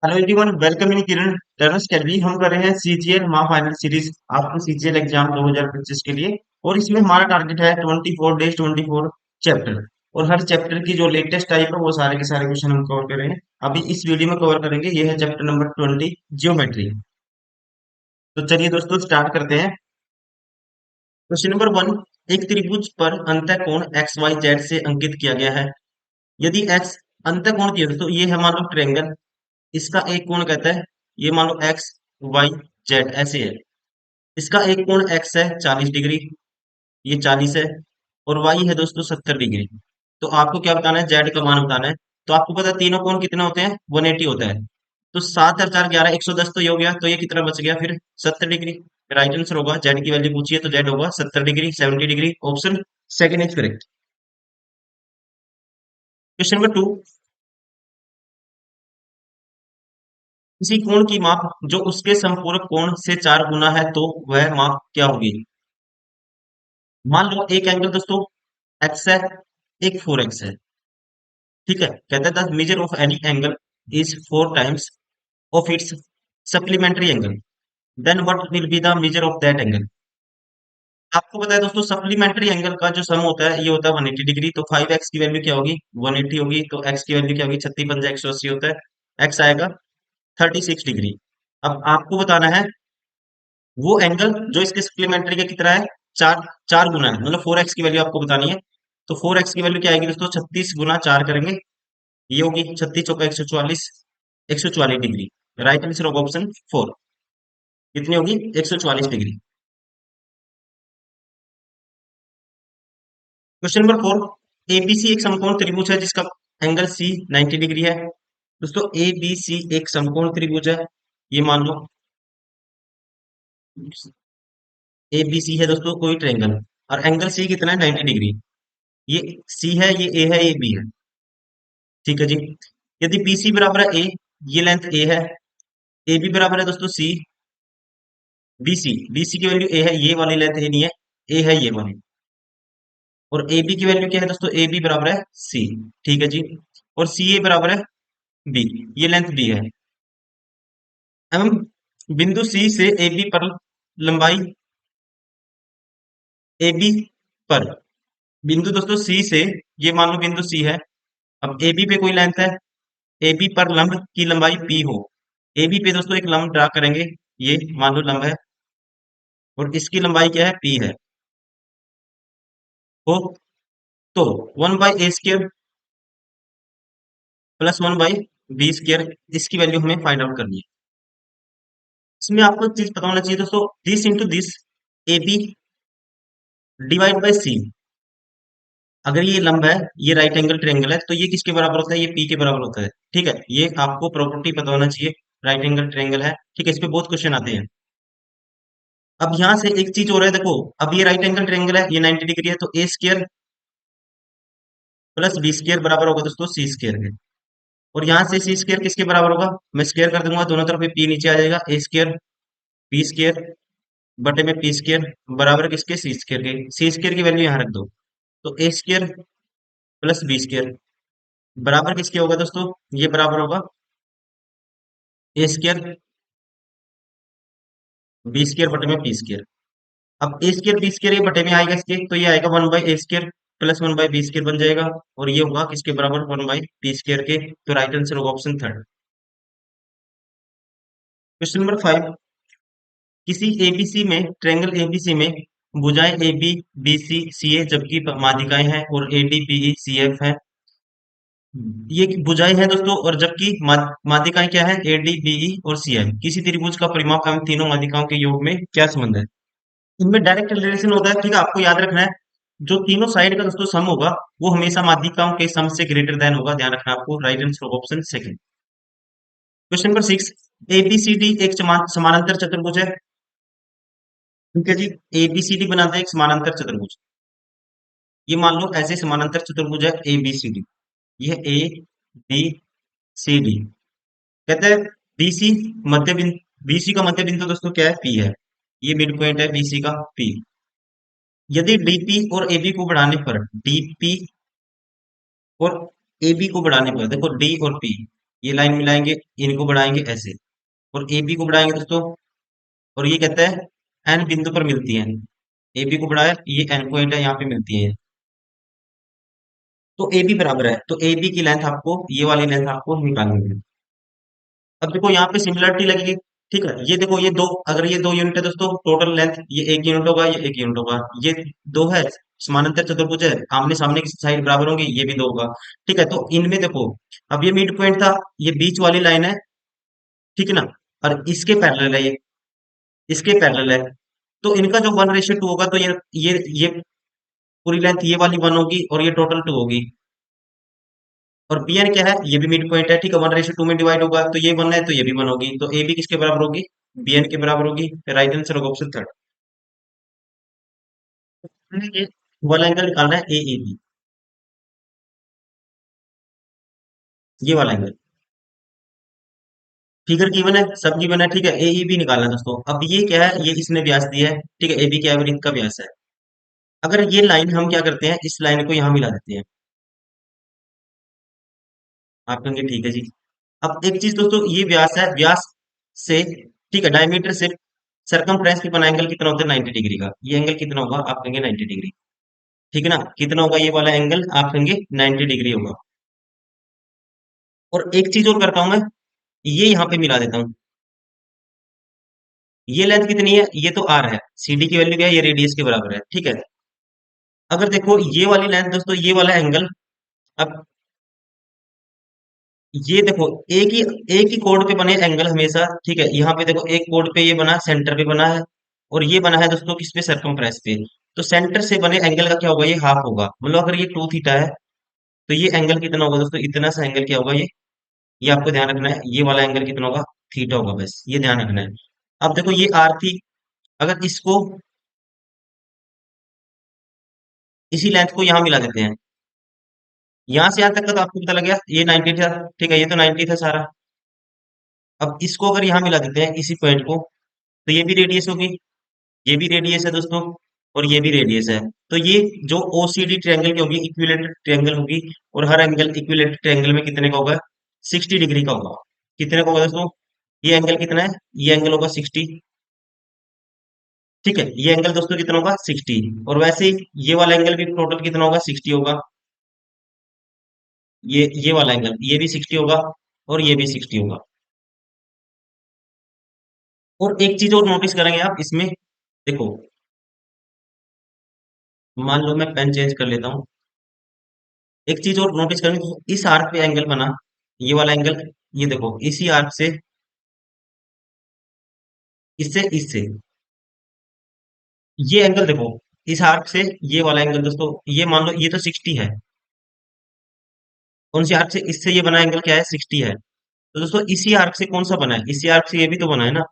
Hello everyone, welcome in Kiran Turners calorie. हम कर रहे हैं सीजीएल माह फाइनल सीरीज आपको सीजीएल एग्जाम 2025 के लिए। और इसमें हमारा टारगेट है 24 डेज 24 चैप्टर। और हर चैप्टर की जो लेटेस्ट टाइप है वो सारे के सारे क्वेश्चन हम कवर कर रहे हैं। अभी इस वीडियो में कवर करेंगे, ये है चैप्टर नंबर 20, जियोमेट्री। तो चलिए दोस्तों स्टार्ट करते हैं। क्वेश्चन नंबर 1, एक त्रिभुज पर अंतःकोण एक्स वाई जेड से अंकित किया गया है। यदि एक्स अंतःकोण की है तो ये है मान लो ट्रायंगल। इसका एक कोण कहता है, ये मान लो एक्स वाई जेड ऐसे है। इसका एक कोण एक्स है 40 डिग्री, ये 40 है। और वाई है दोस्तों 70 डिग्री। तो आपको क्या बताना है, जेड का मान बताना है। तो आपको पता है तीनों कोण कितने होते हैं, 180 होता है। तो 7 और 4 11, 110 तो ये हो गया। तो ये कितना बच गया फिर, 70 डिग्री। राइट आंसर होगा, जेड की वैल्यू पूछिए तो जेड होगा 70 degree, 70 degree. Option second is correct. Question number 2, किसी कोण की माप जो उसके संपूरक कोण से 4 गुना है तो वह माप क्या होगी। मान लो एक एंगल दोस्तों एक्स है, एक 4x है। ठीक है, कहता है the measure of any angle is 4 times of its supplementary angle, then what will be the measure of that angle. आपको पता है दोस्तों सप्लीमेंट्री एंगल का जो सम होता है ये होता है 180 डिग्री। तो 5x की वैल्यू क्या होगी, 180 होगी। तो x की वैल्यू क्या होगी, 36 पंजा 180 होता है। x आएगा 36 डिग्री। अब आपको बताना है वो एंगल जो इसके सप्लीमेंट्री के कितना है, चार, 4 गुना है। मतलब 4x की वैल्यू आपको बतानी है। तो 4x की वैल्यू क्या आएगी दोस्तों, 36 गुना 4 करेंगे, ये होगी 36 चौका 144, 144 डिग्री। राइट आंसर होगा ऑप्शन 4। कितनी होगी, 144 डिग्री। क्वेश्चन नंबर 4, एबीसी एक समकोण त्रिभुज है जिसका एंगल सी 90 डिग्री है। दोस्तों एबीसी एक समकोण त्रिभुज है। ये मान लो एबीसी है दोस्तों कोई ट्रायंगल, और एंगल सी कितना है, 90 डिग्री। ये सी है, ये ए है, ये बी है। ठीक है जी। यदि बीसी बराबर है ए, ये लेंथ ए है। ए बी बराबर है दोस्तों सी, बीसी, बीसी की वैल्यू ए है, ये वाली लेंथ ए नहीं है, ए है ये वाली। और ए बी की वैल्यू क्या है दोस्तों, ए बी बराबर है सी। ठीक है जी। और सी ए बराबर है बी, ये लेंथ बी है। एवं बिंदु सी से ए बी पर लंबाई, ए बी पर बिंदु दोस्तों सी से, ये मान लो बिंदु सी है। अब ए बी पे कोई लेंथ है, ए बी पर लंब की लंबाई पी हो। ए बी पे दोस्तों एक लंब ड्रा करेंगे, ये मान लो लंब है। और इसकी लंबाई क्या है, पी है। हो तो 1/a² +1/b², इसकी वैल्यू हमें फाइंड आउट करनी है। इसमें आपको एक चीज पता होना चाहिए दोस्तों, this into this, A B divide by C. अगर ये लंब है, ये राइट एंगल ट्रायंगल है, तो ये किसके बराबर होता है, ये पी के बराबर होता है। ठीक है, ये आपको प्रॉपर्टी पता होना चाहिए। राइट एंगल ट्रायंगल है, ठीक है, इस पे बहुत क्वेश्चन आते हैं। अब यहाँ से एक चीज और है, देखो अब ये राइट एंगल ट्रायंगल है, ये 90 डिग्री है। तो a² प्लस b² बराबर होगा दोस्तों c² के। और यहाँ से c² किसके बराबर होगा, मैं स्क्वायर कर दूंगा दोनों तरफ, p नीचे आ जाएगा, a² b² बटे में p² बराबर किसके, c² के। c² की वैल्यू यहाँ रख दो। तो a² प्लस b² बराबर किसके होगा दोस्तों, ये बराबर होगा a² b² बटे में p²। अब a² b² ये बटे में आएगा इसके, तो ये आएगा 1/a² प्लस 1/b² बन जाएगा। और ये होगा किसके बराबर, 1/p² के। तो राइट आंसर होगा ऑप्शन थर्ड। क्वेश्चन नंबर 5, किसी एबीसी में, ट्रायंगल एबीसी में भुजाएं ए बी बी सी सी ए जबकि माध्यिकाएं हैं, और A D B E C F है। ये भुजाएं हैं दोस्तों, और जबकि माध्यिकाएं क्या है, ए डी बी ई और सी एफ। किसी त्रिभुज का परिमाप एवं तीनों माध्यिकाओं के योग में क्या संबंध है। इनमें डायरेक्ट रिलेशन होता है, ठीक है, आपको याद रखना है। जो तीनों साइड का दोस्तों सम होगा वो हमेशा माध्यिकाओं के सम से ग्रेटर देन होगा, ध्यान रखना आपको। Right answer option second. Question number 6, ABCD एक समानांतर चतुर्भुज है। ठीक है जी, एबीसीडी बनाते हैं एक समानांतर चतुर्भुज। ये मान लो ऐसे समानांतर चतुर्भुज है ए बी सी डी। ये ए बी सी डी। कहते हैं बीसी मध्य बिंदु, बीसी का मध्य बिंदु दोस्तों क्या है, पी है। ये मिड पॉइंट है बीसी का, पी। यदि डीपी और एबी को बढ़ाने पर, डीपी और एबी को बढ़ाने पर, देखो डी और पी, ये लाइन मिलाएंगे, इनको बढ़ाएंगे ऐसे, और एबी को बढ़ाएंगे दोस्तों, और ये कहता है एन बिंदु पर मिलती है। एबी को बढ़ाया, ये एन पॉइंट है, यहाँ पे मिलती है। तो ए बी बराबर है, तो ए बी की लेंथ आपको, ये वाली लेंथ आपको निकालनी है। अब देखो यहाँ पे सिमिलरिटी लगेगी। ठीक है, ये देखो, ये दो, अगर ये 2 यूनिट है दोस्तों टोटल लेंथ, ये 1 यूनिट होगा, ये 1 यूनिट होगा, ये दो है, समानांतर चतुर्भुज है, आमने सामने की साइड बराबर होंगी, ये भी दो होगा। ठीक है, तो इनमें देखो, अब ये मिड पॉइंट था, ये बीच वाली लाइन है, ठीक है ना, और इसके पैरेलल है ये, इसके पैरेलल है, तो इनका जो 1:2 होगा, तो ये पूरी लेंथ ये वाली 1 होगी, और ये टोटल 2 होगी। और बी एन क्या है, ये भी मिड पॉइंट है, ठीक है, 1:2 में डिवाइड होगा, तो ये 1 है, तो ये भी 1 होगी, तो ए बी किसके बराबर होगी, बी एन के बराबर होगी। राइट आंसर होगा ऑप्शन थर्ड। ये वाला एंगल निकालना है ए ए बी, ये वाला एंगल फिगर गिवन है, सब गिवन है, ठीक है, ए ई बी निकालना है दोस्तों। अब ये क्या है, ये इसने व्यास दिया है, ठीक है, ए बी क्या है, वृत्त का व्यास है। अगर ये लाइन हम क्या करते हैं, इस लाइन को यहाँ मिला देते हैं, आप कहेंगे ठीक है जी। अब एक चीज दोस्तों, ये व्यास है, व्यास से, ठीक है, डायमीटर से सरकमफ्रेंस पे बना एंगल कितना होता है, 90 डिग्री का। ये एंगल कितना होगा, आप कहेंगे 90 डिग्री, ठीक है ना, कितना होगा ये वाला एंगल, आप कहेंगे 90 डिग्री होगा। और एक चीज और करता हूं मैं, ये यहाँ पे मिला देता हूँ, ये लेंथ कितनी है, ये तो आर है, सीडी की वैल्यू क्या है, ये रेडियस के बराबर है, ठीक है। अगर देखो ये वाली लेंथ दोस्तों, ये वाला एंगल, अब ये देखो, एक ही कोड पे बने एंगल हमेशा, ठीक है, यहाँ पे देखो एक कोड पे ये बना, सेंटर पे बना है, और ये बना है दोस्तों किस पे, सरकमफ्रेंस पे। तो सेंटर से बने एंगल का क्या होगा, ये हाफ होगा, मतलब अगर ये 2 थीटा है, तो ये एंगल कितना होगा दोस्तों, इतना सा एंगल क्या होगा ये आपको ध्यान रखना है, ये वाला एंगल कितना होगा, थीटा होगा, बस ये ध्यान रखना है। अब देखो ये आर थी, अगर इसको, इसी लेंथ को यहाँ मिला देते हैं, यहाँ से यहाँ तक का तो आपको पता लग गया, ये 90 था, ठीक है, ये तो 90 था सारा। अब इसको अगर यहाँ मिला देते हैं, इसी पॉइंट को, तो ये भी रेडियस होगी, ये भी रेडियस है दोस्तों, और ये भी रेडियस है। तो ये जो ओसीडी ट्रायंगल की होगी, इक्विलेटरल ट्रायंगल होगी, और हर एंगल इक्विलेटरल ट्रायंगल में कितने का होगा, 60 डिग्री का होगा। कितने का होगा दोस्तों, ये एंगल कितना है, ये एंगल होगा 60, ठीक है, ये एंगल दोस्तों कितना होगा, 60। और वैसे ही ये वाला एंगल भी टोटल कितना होगा, 60 होगा। ये वाला एंगल, ये भी 60 होगा, और ये भी 60 होगा। और एक चीज और नोटिस करेंगे आप इसमें, देखो, मान लो मैं पेन चेंज कर लेता हूँ, एक चीज और नोटिस करेंगे, इस आर्क पे एंगल बना, ये वाला एंगल, ये देखो, इसी आर्क से, इससे इससे, ये एंगल देखो, इस आर्क से ये वाला एंगल दोस्तों, ये मान लो ये तो 60 है, कौन सी आर्क से, इससे ये बना एंगल क्या है, 60 है। तो दोस्तों इसी आर्क से कौन सा बना है, इसी आर्क से ये भी तो बना है ना,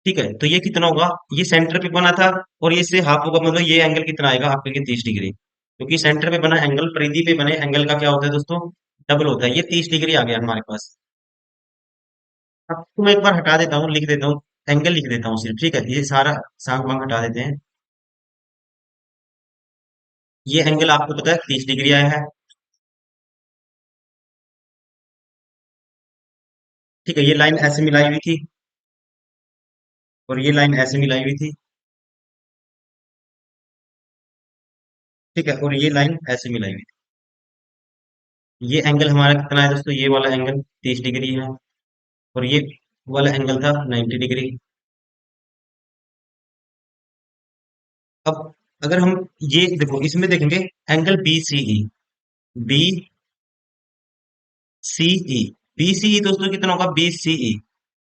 ठीक है, तो ये कितना होगा, ये सेंटर पे बना था, और ये इससे हाफ होगा, मतलब ये एंगल कितना आएगा, आप कहेंगे 30 डिग्री, क्योंकि सेंटर पे बना एंगल, परिधि पे बने एंगल का क्या होता है दोस्तों, डबल होता है, ये 30 डिग्री आ गया हमारे पास। अब तो मैं एक बार हटा देता हूँ, लिख देता हूँ, एंगल लिख देता हूँ सिर्फ, ठीक है, ये सारा सांग वांग हटा देते हैं। ये एंगल आपको पता है 30 डिग्री आया है, ठीक है, ये लाइन ऐसे मिलाई हुई थी, और ये लाइन ऐसे मिलाई हुई थी, ठीक है, और ये लाइन ऐसे मिलाई हुई थी। ये एंगल हमारा कितना है दोस्तों, ये वाला एंगल 30 डिग्री है, और ये वाला एंगल था 90 डिग्री। अब अगर हम ये देखो, इसमें देखेंगे एंगल बी सी ई, बी सी ई, बी सी ई दोस्तों कितना होगा, बी सी ई,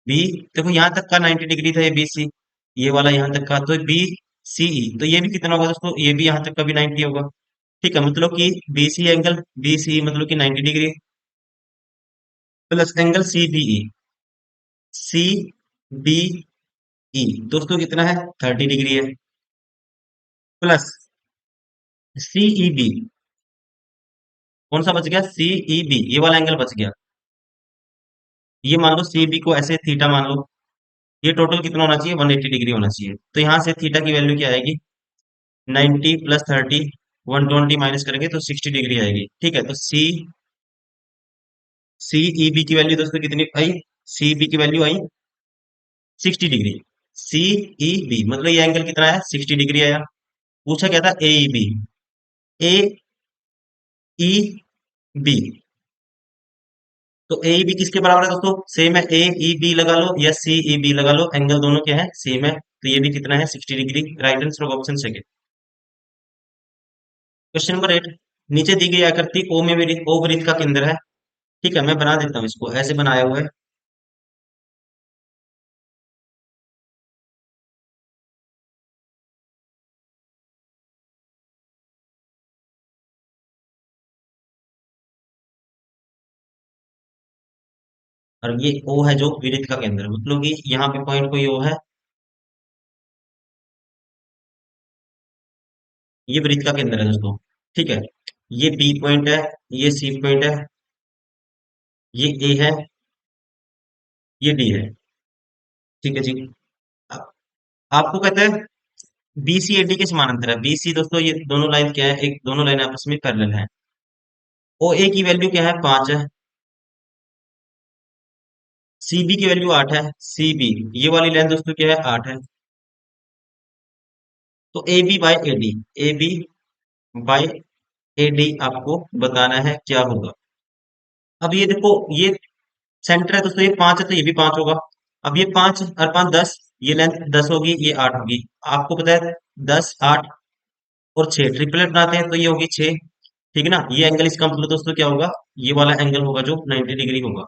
बी, देखो यहाँ तक का 90 डिग्री था, ये बी सी, ये वाला यहाँ तक का, तो बी सी ई, तो ये भी कितना होगा दोस्तों, ये भी यहाँ तक का भी 90 होगा, ठीक है, मतलब कि B C angle, B C मतलब कि 90 degree, plus angle C B E, C B E दोस्तों कितना है, 30 डिग्री है, प्लस सी ई बी, कौन सा बच गया, सी ई बी, ये वाला एंगल बच गया, ये मान लो सी बी को ऐसे थीटा मान लो, ये टोटल कितना होना चाहिए, 180 डिग्री होना चाहिए, तो यहाँ से थीटा की वैल्यू क्या आएगी, 90 प्लस 30, 120 माइनस करेंगे तो 60 डिग्री आएगी, ठीक है, तो सी सीईबी की वैल्यू दोस्तों कितनी आई? सीईबी की वैल्यू आई 60 डिग्री। सीईबी मतलब ये एंगल कितना है? 60 डिग्री आया। पूछा क्या था? एईबी। ए ई बी। तो ए बी किसके बराबर है दोस्तों? सेम है, ए ई बी लगा लो या सी ई बी लगा लो, एंगल दोनों क्या है? सेम है। तो ये भी कितना है? 60 डिग्री। राइट आंसर होगा ऑप्शन सेकंड। Question number 8। नीचे दी गई आकृति ओ में ओ वृत्त का केंद्र है। ठीक है, मैं बना देता हूँ, इसको ऐसे बनाया हुआ है। और ये ओ है जो वृत्त का केंद्र, मतलब कि यहाँ पे पॉइंट कोई ओ है, ये वृत्त का केंद्र है दोस्तों। ठीक है, ये बी पॉइंट है, ये सी पॉइंट है, ये ए है, ये डी है। ठीक है जी। आ- आपको कहते हैं बीसी एडी के समानांतर है। बीसी दोस्तों ये दोनों लाइन क्या है? एक दोनों लाइन आपस में पैरेलल है। ओ ए की वैल्यू क्या है? 5 है। सीबी की वैल्यू 8 है। सीबी ये वाली लाइन दोस्तों क्या है? 8 है। तो A B by A D, A B by A D आपको बताना है क्या होगा। अब ये देखो, ये सेंटर है दोस्तों, ये 5 है तो ये भी 5 होगा। अब ये 5 और 5 10, ये लेंथ 10 होगी, ये 8 होगी। आपको पता है 10 8 और 6 ट्रिपलेट बनाते हैं तो ये होगी 6। ठीक है ना? ये एंगल इसका मतलब दोस्तों क्या होगा? ये वाला एंगल होगा जो 90 डिग्री होगा।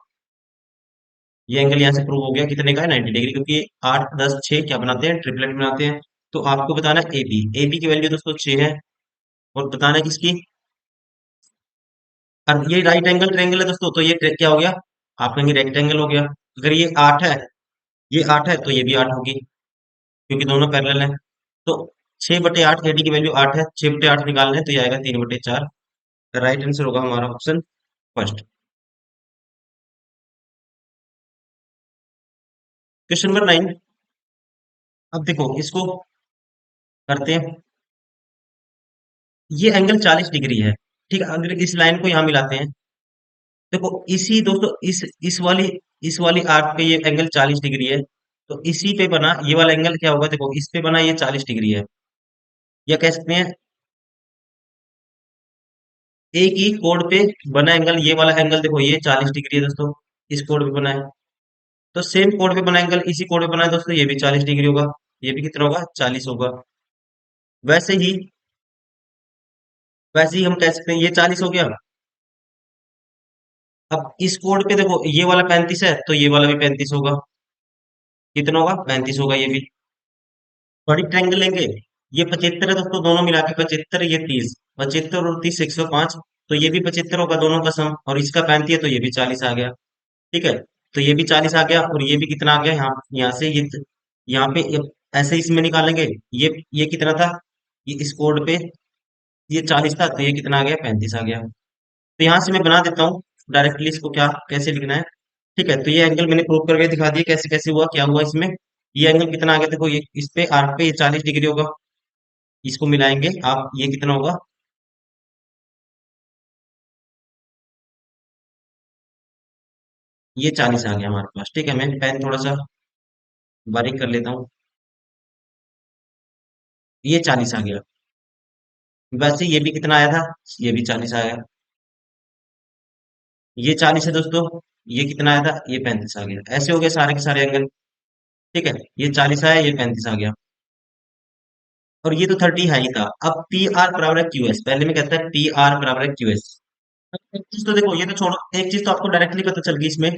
ये एंगल यहाँ से प्रूव हो गया कितने का है? 90 डिग्री, क्योंकि 8 10 6 क्या बनाते हैं? ट्रिपलेट बनाते हैं। तो आपको बताना है ए बी। ए बी की वैल्यू दोस्तों 6 है। और बताना है किसकी? और ये राइट एंगल ट्रायंगल है दोस्तों, तो ये क्या हो गया? आप कहेंगे रेक्टेंगल हो गया। अगर ये 8 है, ये 8 है तो ये भी 8 होगी, क्योंकि दोनों पैरेलल है। तो 6/8 एडी की वैल्यू 8 है, 6/8 निकालना है तो ये आएगा 3/4। राइट आंसर होगा हमारा ऑप्शन फर्स्ट। Question number 9। अब देखो इसको करते हैं। ये एंगल 40 डिग्री है। ठीक है, अगर इस लाइन को यहाँ मिलाते हैं, देखो इसी दोस्तों इस वाली आर्क पे ये एंगल 40 डिग्री है। तो इसी पे बना ये वाला एंगल क्या होगा? देखो इस पे बना ये 40 डिग्री है। या कह सकते हैं एक ही कोड पे बना एंगल, ये वाला एंगल देखो ये 40 डिग्री है दोस्तों, इस कोड पे बना है। तो सेम कोड पे बना एंगल इसी कोड पे बना है दोस्तों, ये भी 40 डिग्री होगा। ये भी कितना होगा? 40 होगा। वैसे ही वैसे ही हम कह सकते हैं ये 40 हो गया। अब इस कोड पे देखो ये वाला 35 है तो ये वाला भी 35 होगा। कितना होगा? 35 होगा ये भी। बड़ी ट्रायंगल लेंगे, ये 75 है दोस्तों, दोनों मिला के 75, ये 30, 75 और 30 105। तो ये भी 75 होगा दोनों का सम, और इसका 35 है तो ये भी 40 आ गया। ठीक है, तो ये भी 40 आ गया, और ये भी कितना आ गया? यहाँ यहाँ से यहाँ पे ऐसे इसमें निकालेंगे। ये कितना था? ये इस कोड पे ये 40 था तो ये कितना आ गया? 35 आ गया। तो यहाँ से मैं बना देता हूँ डायरेक्टली इसको, क्या कैसे लिखना है। ठीक है, तो ये एंगल मैंने प्रूव करके दिखा दिया कैसे कैसे हुआ, क्या हुआ इसमें। ये एंगल कितना आ गया? देखो ये इस पे आर्क पे ये 40 डिग्री होगा। इसको मिलाएंगे आप, ये कितना होगा? ये 40 आ गया हमारे पास। ठीक है, मैं पेन थोड़ा सा बारीक कर लेता हूँ। ये 40 आ गया। वैसे ये भी कितना आया था? ये भी 40 आया। ये 40 है दोस्तों, ये कितना आया था? ये 35 आ गया। ऐसे हो गए सारे के सारे एंगल। ठीक है, ये 40 आया, ये 35 आ गया। और ये तो 30 है ही था। अब पी आर बराबर है क्यू एस, पहले में कहता है पी आर बराबर है क्यू एस। एक चीज तो देखो, ये तो छोड़ो, एक चीज तो आपको डायरेक्टली पता चल गई इसमें।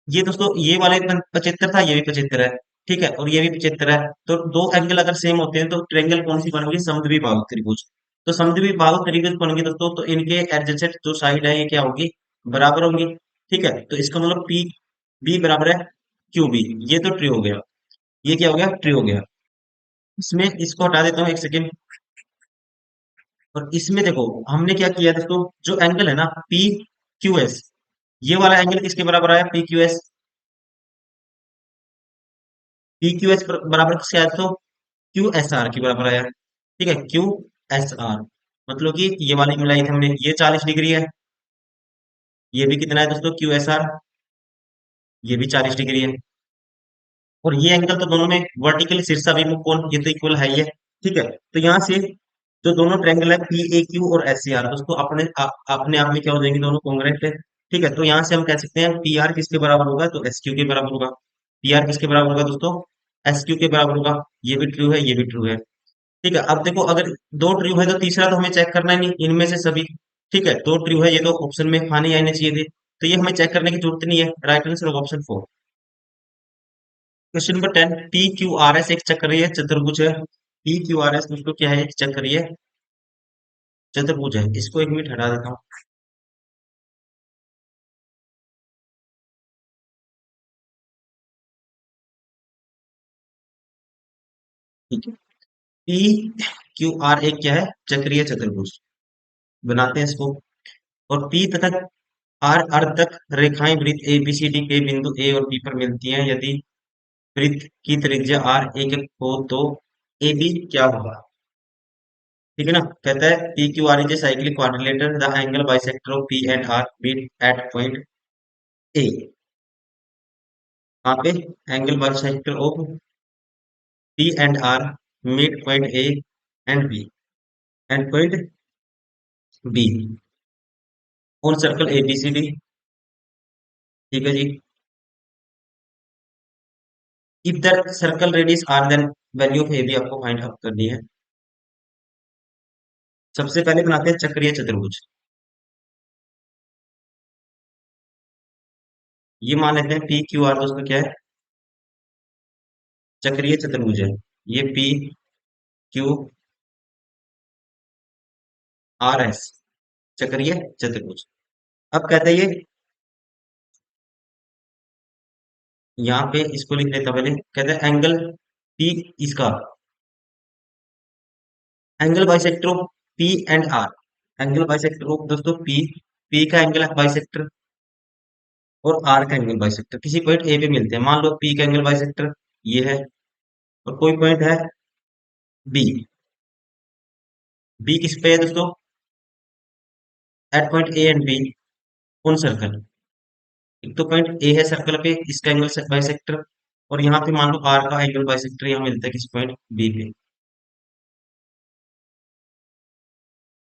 ये दोस्तों ये वाले 75 था, ये भी 75 है। ठीक है, और ये भी 75 है। तो दो एंगल अगर सेम होते हैं तो ट्रायंगल कौन सी बनेगी? समद्विबाहु त्रिभुज। तो समद्विबाहु त्रिभुज बनेंगे दोस्तों, तो इनके एडजेसेंट जो साइड है ये क्या होगी? बराबर होंगी। ठीक है, तो इसका मतलब पी बी बराबर है क्यू बी। ये तो ट्री हो गया, ये क्या हो गया? ट्री हो गया। इसमें इसको हटा देता हूँ एक सेकेंड। और इसमें देखो हमने क्या किया दोस्तों, जो एंगल है ना पी क्यू एस, ये वाला एंगल किसके बराबर आया? P Q S. P Q S बराबर किसके आया दोस्तों? क्यू एस आर के बराबर आया। ठीक है, क्यू एस आर मतलब कि ये वाली मिलाई थी हमने, ये 40 डिग्री है, ये भी कितना है दोस्तों, क्यू एस आर, ये भी 40 डिग्री है। और ये एंगल तो दोनों में वर्टिकली शीर्षाभिमुख कोण, ये तो इक्वल है ही है। ठीक है, तो यहाँ से जो दोनों ट्रायंगल है पी ए क्यू और एस सी आर दोस्तों अपने आप में क्या हो जाएंगे, दोनों कॉन्ग्रुएंट है। ठीक है, तो यहाँ से हम कह सकते हैं पी आर किसके बराबर होगा, तो एस क्यू के बराबर होगा। पी आर किसके बराबर होगा दोस्तों, एस क्यू के बराबर होगा। ये भी ट्रू है, ये भी ट्रू है। ठीक है, अब देखो अगर दो ट्रू है तो तीसरा तो हमें चेक करना ही नहीं, इनमें से सभी। ठीक है, दो ट्रू है, ये तो ऑप्शन में आने आने चाहिए थे, तो ये हमें चेक करने की जरूरत नहीं है। राइट आंसर होगा option 4। Question number 10, P Q R S एक चक्रीय चतुर्भुज है। पी क्यू आर एस दोस्तों क्या है, एक चक्रीय चतुर्भुज है। इसको एक मिनट हटा देता हूँ। ठीक है, पी क्यू आर एक क्या है, चक्रीय चतुर्भुज। बनाते हैं इसको। और पी तथा आर अर्धक रेखाएं वृत्त ए बी सी डी के बिंदु ए और बी पर मिलती हैं। यदि वृत्त की त्रिज्या आर एक एक हो तो ए बी क्या होगा। ठीक है ना, कहता है P Q R is a cyclic quadrilateral, the angle bisector of P and R meet at point A. यहाँ पे angle bisector of P and R meet point A and B, and point B on circle A B C D. ठीक है जी। If the circle radius R then value of A B आपको find out करनी है। सबसे पहले बनाते हैं चक्रीय चतुर्भुज। ये मान लेते हैं पी क्यू आर दोस्तों क्या है, चक्रीय चतुर्भुज है। ये पी क्यू आर एस चक्रीय चतुर्भुज। अब कहते हैं ये, यहाँ पे इसको लिख लेता पहले। कहते हैं एंगल पी, इसका angle bisector of P and R. Angle bisector of दोस्तों पी, पी का एंगल बाइसेक्टर और आर का एंगल बाइसेक्टर किसी पॉइंट ए पे मिलते हैं। मान लो पी का एंगल बाइसेक्टर ये है, और कोई पॉइंट है बी। बी किस पे है दोस्तों, at point A and B on circle. एक तो पॉइंट ए है सर्कल पे, इसका एंगल बाइसेक्टर, और यहाँ पे मान लो आर का एंगल बाइसेक्टर यहाँ मिलता है किस पॉइंट बी पे।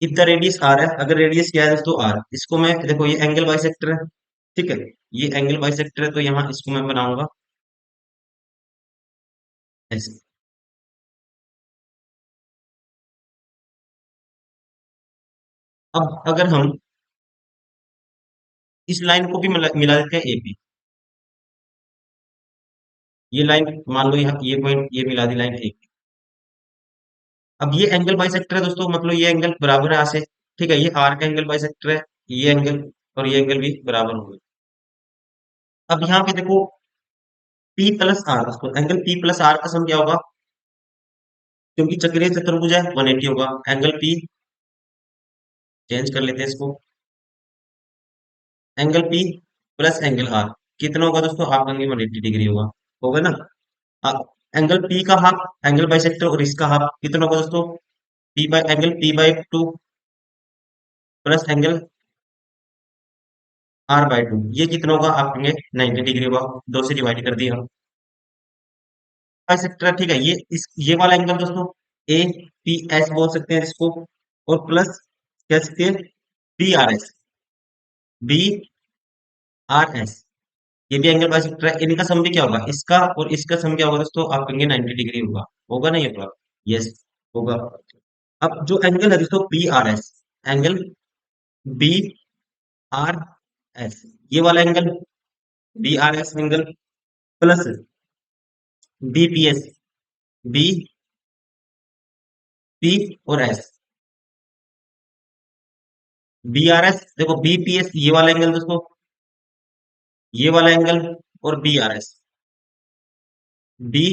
इफ द रेडियस आर है, अगर रेडियस क्या है दोस्तों आर, इसको मैं देखो ये एंगल बाइसेक्टर है। ठीक है, ये एंगल बाइसेक्टर है, तो यहाँ इसको मैं बनाऊंगा ऐसे। अब अगर हम इस लाइन को भी मिला देते हैं ए पे, ये लाइन मान लो यहाँ ये पॉइंट ये मिला दी लाइन ए। अब ये एंगल बाइसेक्टर है दोस्तों, मतलब ये एंगल बराबर है यहाँ से। ठीक है, ये आर का एंगल बाइसेक्टर है, ये एंगल और ये एंगल भी बराबर होंगे। अब यहाँ पे देखो पी प्लस आर दोस्तों, एंगल पी प्लस आर का सम क्या होगा, क्योंकि चक्रीय चतुर्भुज है 180 होगा। एंगल पी चेंज कर लेते हैं इसको, angle P plus angle R कितना होगा दोस्तों, हाफ एंगल 180 डिग्री होगा। होगा ना। एंगल पी का हाफ, एंगल बाइसेक्टर और इसका हाफ कितना होगा दोस्तों, P by angle P by 2 plus angle R by 2, ये कितना होगा, आप कहेंगे 90 डिग्री होगा। दो से डिवाइड कर दिया हम। बाइसेक्टर ठीक है, ये वाला एंगल दोस्तों ए पी एस बोल सकते हैं इसको, और प्लस कह सकते हैं B R S, B R S, ये भी एंगल बाइसेक्टर है। इनका सम भी क्या होगा, इसका और इसका सम क्या होगा दोस्तों, आप कहेंगे 90 डिग्री होगा। होगा ना ये होगा, यस होगा। अब जो एंगल है दोस्तों B R S, angle B R S, ये वाला angle B R S angle plus B P S, B P और एस, बी आर एस देखो बी पी एस ये वाला एंगल दोस्तों, ये वाला एंगल, और B R S, B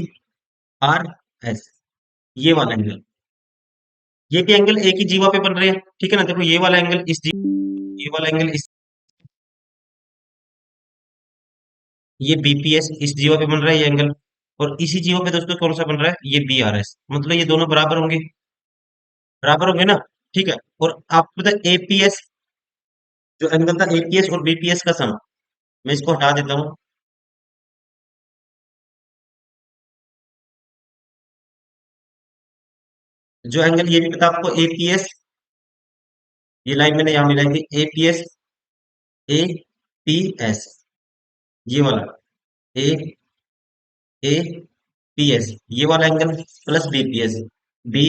R S, ये वाला एंगल, ये भी एंगल एक ही जीवा पे बन रहे हैं। ठीक है ना, देखो ये वाला एंगल इस ये वाला एंगल इस, ये बीपीएस इस जीवा पे बन रहा है ये एंगल, और इसी जीवा पे दोस्तों कौन सा बन रहा है, ये बी आर एस, मतलब ये दोनों बराबर होंगे। बराबर होंगे ना। ठीक है, और आपको पता है एपीएस जो एंगल था एपीएस और बीपीएस का सम, मैं इसको हटा देता हूँ। जो एंगल ये भी पता आपको एपीएस, ये लाइन मैंने यहाँ मिलाई थी, एपीएस, ए पी एस, ये वाला ए ए पी एस, ये वाला angle plus BPS, B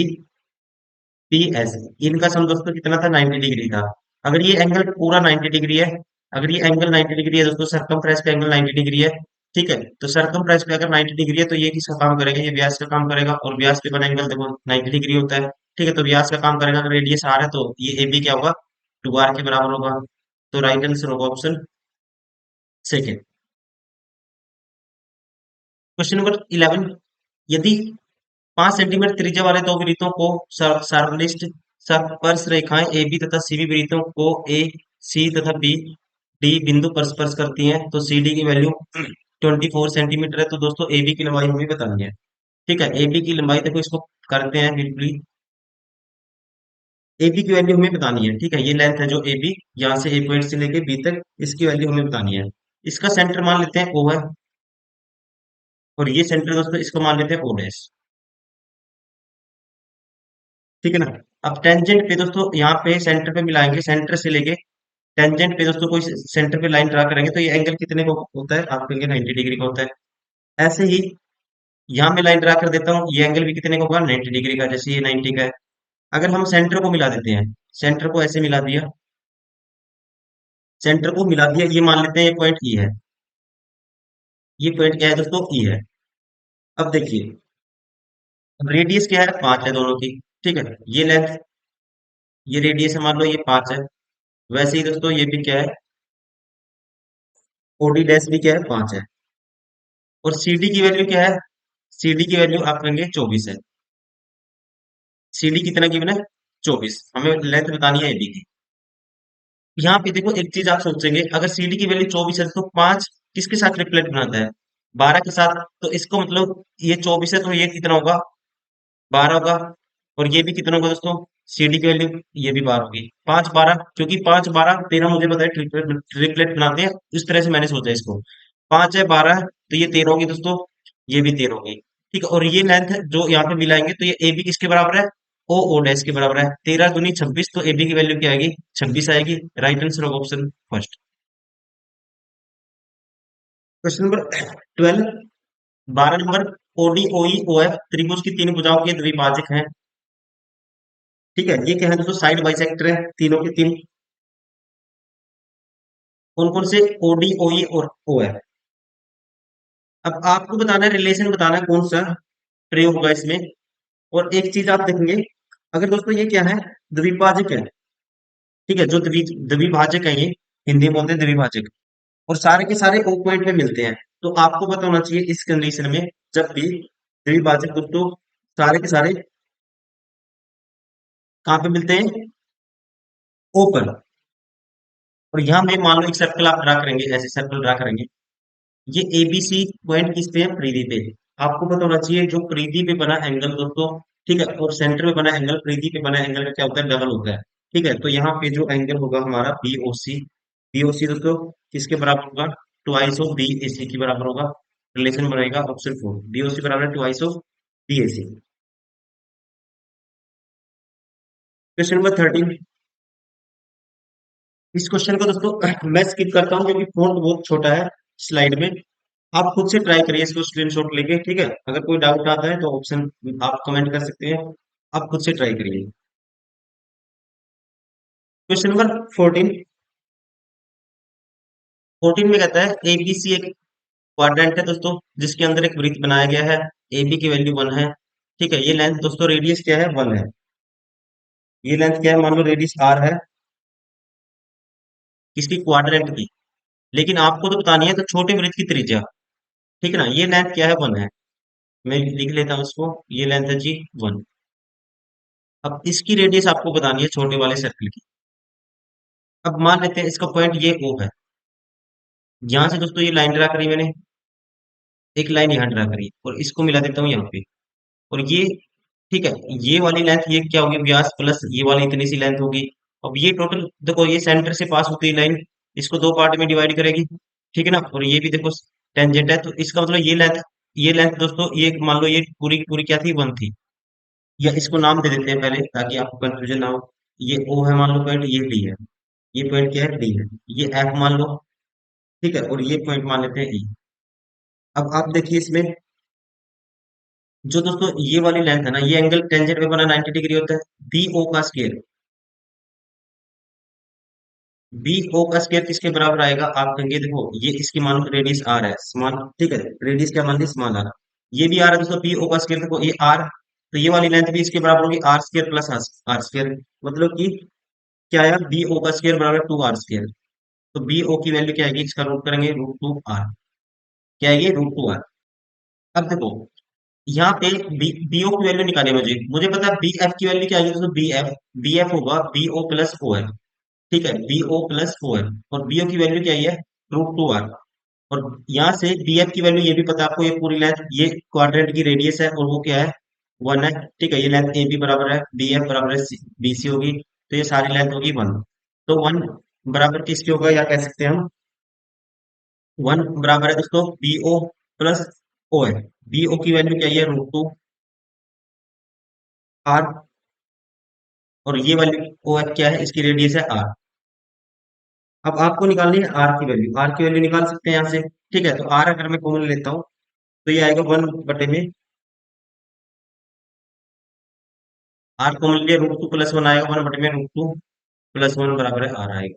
P S, इनका सम दोस्तों कितना था, 90 डिग्री था। अगर ये एंगल पूरा 90 डिग्री है, अगर ये एंगल 90 डिग्री है दोस्तों, सरकमफ्रेंस का एंगल 90 डिग्री है, ठीक है, तो सरकमफ्रेंस पे अगर 90 डिग्री है तो ये किसका काम करेगा, ये व्यास का काम करेगा, और व्यास पे बना एंगल देखो 90 डिग्री होता है, ठीक है, तो व्यास का काम करेगा। अगर रेडियस आर है तो ये ए बी क्या होगा, 2r के बराबर होगा। तो राइट आंसर होगा ऑप्शन सेकेंड। क्वेश्चन नंबर 11, यदि 5 सेंटीमीटर त्रिज्या वाले दो वृत्तों को सर्वनिष्ठ स्पर्श रेखाएं ए बी तथा सी बी वृत्तों को ए सी तथा बी डी बिंदु पर स्पर्श करती हैं, तो सी डी की वैल्यू 24 सेंटीमीटर है। तो दोस्तों ए बी की लंबाई हमें बतानी है, ठीक है, ए बी की लंबाई देखो, इसको करते हैं बिल्कुल ही। ए बी की वैल्यू हमें बतानी है, ठीक है, ये लेंथ है जो ए बी, यहाँ से ए पॉइंट से लेके बी तक, इसकी वैल्यू हमें बतानी है। इसका सेंटर मान लेते हैं ओ है, और ये सेंटर दोस्तों इसको मान लेते हैं ओ डैश, ठीक है ना। अब टेंजेंट पे दोस्तों यहाँ पे सेंटर पे मिलाएंगे, सेंटर से लेके टेंजेंट पे दोस्तों कोई सेंटर पे लाइन ड्रा करेंगे, तो ये एंगल कितने का होता है, आप कहेंगे 90 डिग्री का होता है। ऐसे ही यहाँ मैं लाइन ड्रा कर देता हूँ, ये एंगल भी कितने का होगा, 90 डिग्री का, जैसे ये 90 का है। अगर हम सेंटर को मिला देते हैं, सेंटर को ऐसे मिला दिया, सेंटर को मिला दिया, ये मान लेते हैं ये पॉइंट ई है, ये पॉइंट क्या है दोस्तों, ई है। अब देखिए, रेडियस क्या है, 5 है दोनों की, ठीक है, ये लेंथ, ये रेडियस है, मान लो ये 5 है। वैसे ही दोस्तों ये भी क्या है, ओडी डैश भी क्या है, 5 है। और सीडी की वैल्यू क्या है, सीडी की वैल्यू आप कहेंगे 24 है। सीडी कितना गिवन है, 24, हमें लेंथ बतानी है एबी की। यहाँ पे देखो एक चीज आप सोचेंगे, अगर सीडी की वैल्यू 24 है तो 5 किसके साथ रिफ्लेक्ट बनाता है, 12 के साथ, तो इसको मतलब ये 24 है तो ये कितना होगा, 12 होगा। और ये भी कितना होगा दोस्तों, सीडी की वैल्यू ये भी 12 होगी, 5 12, क्योंकि 5 12 13 मुझे पता है ट्रिपलेट बनाते हैं, इस तरह से मैंने सोचा इसको, 5 है 12 है, तो ये 13 होगी दोस्तों, ये भी 13 होगी, ठीक है। और ये लेंथ जो यहाँ पे मिलाएंगे तो ये ए बी किसके बराबर है, ओ डैश के बराबर है, 13 दूनी 26, तो ए बी की वैल्यू क्या आएगी, 26 आएगी। राइट आंसर होगा option first. Question number 12, 12 number, OD OE O F त्रिभुज की तीन भुजाओं के द्विभाजक हैं, ठीक है, ये क्या है दोस्तों, साइड बाइसेक्टर है तीनों के तीन। कौन कौन से, ओडी ओई और ओ है। अब आपको बताना है, रिलेशन बताना है कौन सा प्रयोग होगा इसमें। और एक चीज आप देखेंगे, अगर दोस्तों ये क्या है, द्विभाजक है, ठीक है, जो द्विभाजक है, ये हिंदी में बोलते हैं द्विभाजक, और सारे के सारे ओ पॉइंट में मिलते हैं, तो आपको पता होना चाहिए इस कंडीशन में, जब भी द्विभाजक दोस्तों सारे के सारे कहाँ पे मिलते हैं, ओ पर। और यहाँ में मान लो एक सर्कल आप ड्रा करेंगे, ऐसे सर्कल ड्रा करेंगे, ये एबीसी पॉइंट किस पे है, परिधि पे। आपको पता होना चाहिए जो परिधि पे बना एंगल दोस्तों, ठीक है, और सेंटर में बना एंगल, परिधि पे बना एंगल का क्या होता है, डबल होता है, ठीक है। तो यहाँ पे जो एंगल होगा हमारा बीओसी, बीओसी दोस्तों किसके बराबर होगा, twice of B A C के बराबर होगा। रिलेशन बनेगा ऑप्शन 4, बीओसी बराबर twice of B A C. Question number 13, इस क्वेश्चन को दोस्तों मैं स्किप करता हूँ क्योंकि फोन बहुत छोटा है स्लाइड में। आप खुद से ट्राई करिए इसको स्क्रीनशॉट लेके, ठीक है, अगर कोई डाउट आता है तो ऑप्शन आप कमेंट कर सकते हैं, आप खुद से ट्राई करिए। क्वेश्चन नंबर 14, 14 में कहता है एबीसी एक क्वाड्रेंट है दोस्तों, जिसके अंदर एक वृत्त बनाया गया है, ए बी की वैल्यू 1 है, ठीक है, ये लेंथ दोस्तों, रेडियस क्या है, 1 है, ये लेंथ क्या है, मान लो रेडियस आर है, किसकी, क्वाड्रेंट की। लेकिन आपको तो बतानी है तो छोटे वृत्त की त्रिज्या, ठीक है ना, ये लेंथ क्या है, 1 है, मैं लिख लेता हूँ इसको, ये लेंथ है जी 1। अब इसकी रेडियस आपको बतानी है छोटे वाले सर्कल की। अब मान लेते हैं इसका पॉइंट ये ओ है, यहाँ से दोस्तों ये लाइन ड्रा करी मैंने, एक लाइन यहाँ ड्रा करी, और इसको मिला देता हूँ यहाँ पे, और ये, ठीक है, ये वाली लेंथ ये क्या होगी, व्यास प्लस ये वाली इतनी सी लेंथ होगी, अब ये टोटल देखो, ये सेंटर से पास होती है लाइन, इसको दो पार्ट में डिवाइड करेगी, ठीक है ना। और ये भी देखो टेंजेंट है, तो इसका मतलब ये लेंथ दोस्तों, ये मान लो ये पूरी की पूरी क्या थी, 1 थी। या इसको नाम दे देते हैं पहले ताकि आपको कंफ्यूजन ना हो। ये ओ है मान लो पॉइंट, ये डी है, ये पॉइंट क्या है, डी है। ये एफ मान लो, ठीक है, और ये पॉइंट मान लेते हैं ई। अब आप देखिए इसमें, जो दोस्तों ये वाली लेंथ है ना, ये एंगल टेंजेंट में बना 90 डिग्री होता है। बी ओ का स्केयर, बी ओ का स्केयर किसके बराबर आएगा, आप कहेंगे देखो ये इसकी मान लो रेडियस आर है, स्मॉल, ठीक है, रेडियस क्या मान ली, स्मॉल आर। ये भी आर है दोस्तों, बी ओ का स्केयर देखो ये आर, तो ये वाली लेंथ भी इसके बराबर होगी R square plus R square. मतलब कि क्या आया, बी ओ का स्केयर बराबर 2 आर स्केयर। तो बी ओ की वैल्यू क्या आएगी, इसका रूट करेंगे √2 आर, क्या आएगी, √2 आर। अब देखो यहाँ पे बी ओ की वैल्यू निकाली, मुझे मुझे पता है बी एफ की वैल्यू क्या आएगी दोस्तों, बी एफ होगा बी ओ प्लस ओ है, ठीक है, बी ओ प्लस ओ है। और बी ओ की वैल्यू क्या आई है, √2 आर। और यहाँ से बी एफ की वैल्यू ये भी पता है आपको, ये पूरी लेंथ, ये क्वाड्रेंट की रेडियस है, और वो क्या है, 1 है, ठीक है। ये लेंथ ए बी बराबर है, बी एफ बराबर है बी सी होगी, तो ये सारी लेंथ होगी 1। तो 1 बराबर किसके होगा, या कह सकते हैं हम 1 बराबर है दोस्तों बी ओ प्लस ओ है। बी ओ की वैल्यू क्या है, √2 आर। और ये वाली ओ एफ क्या है, इसकी रेडियस है आर। अब आपको निकालनी है आर की वैल्यू, आर की वैल्यू निकाल सकते हैं यहाँ से, ठीक है। तो आर अगर मैं कॉमन लेता हूँ, तो ये आएगा 1/में, आर कॉमन लिया, √2 + 1 आएगा, 1/में √2 + 1 बराबर है आर आएगा।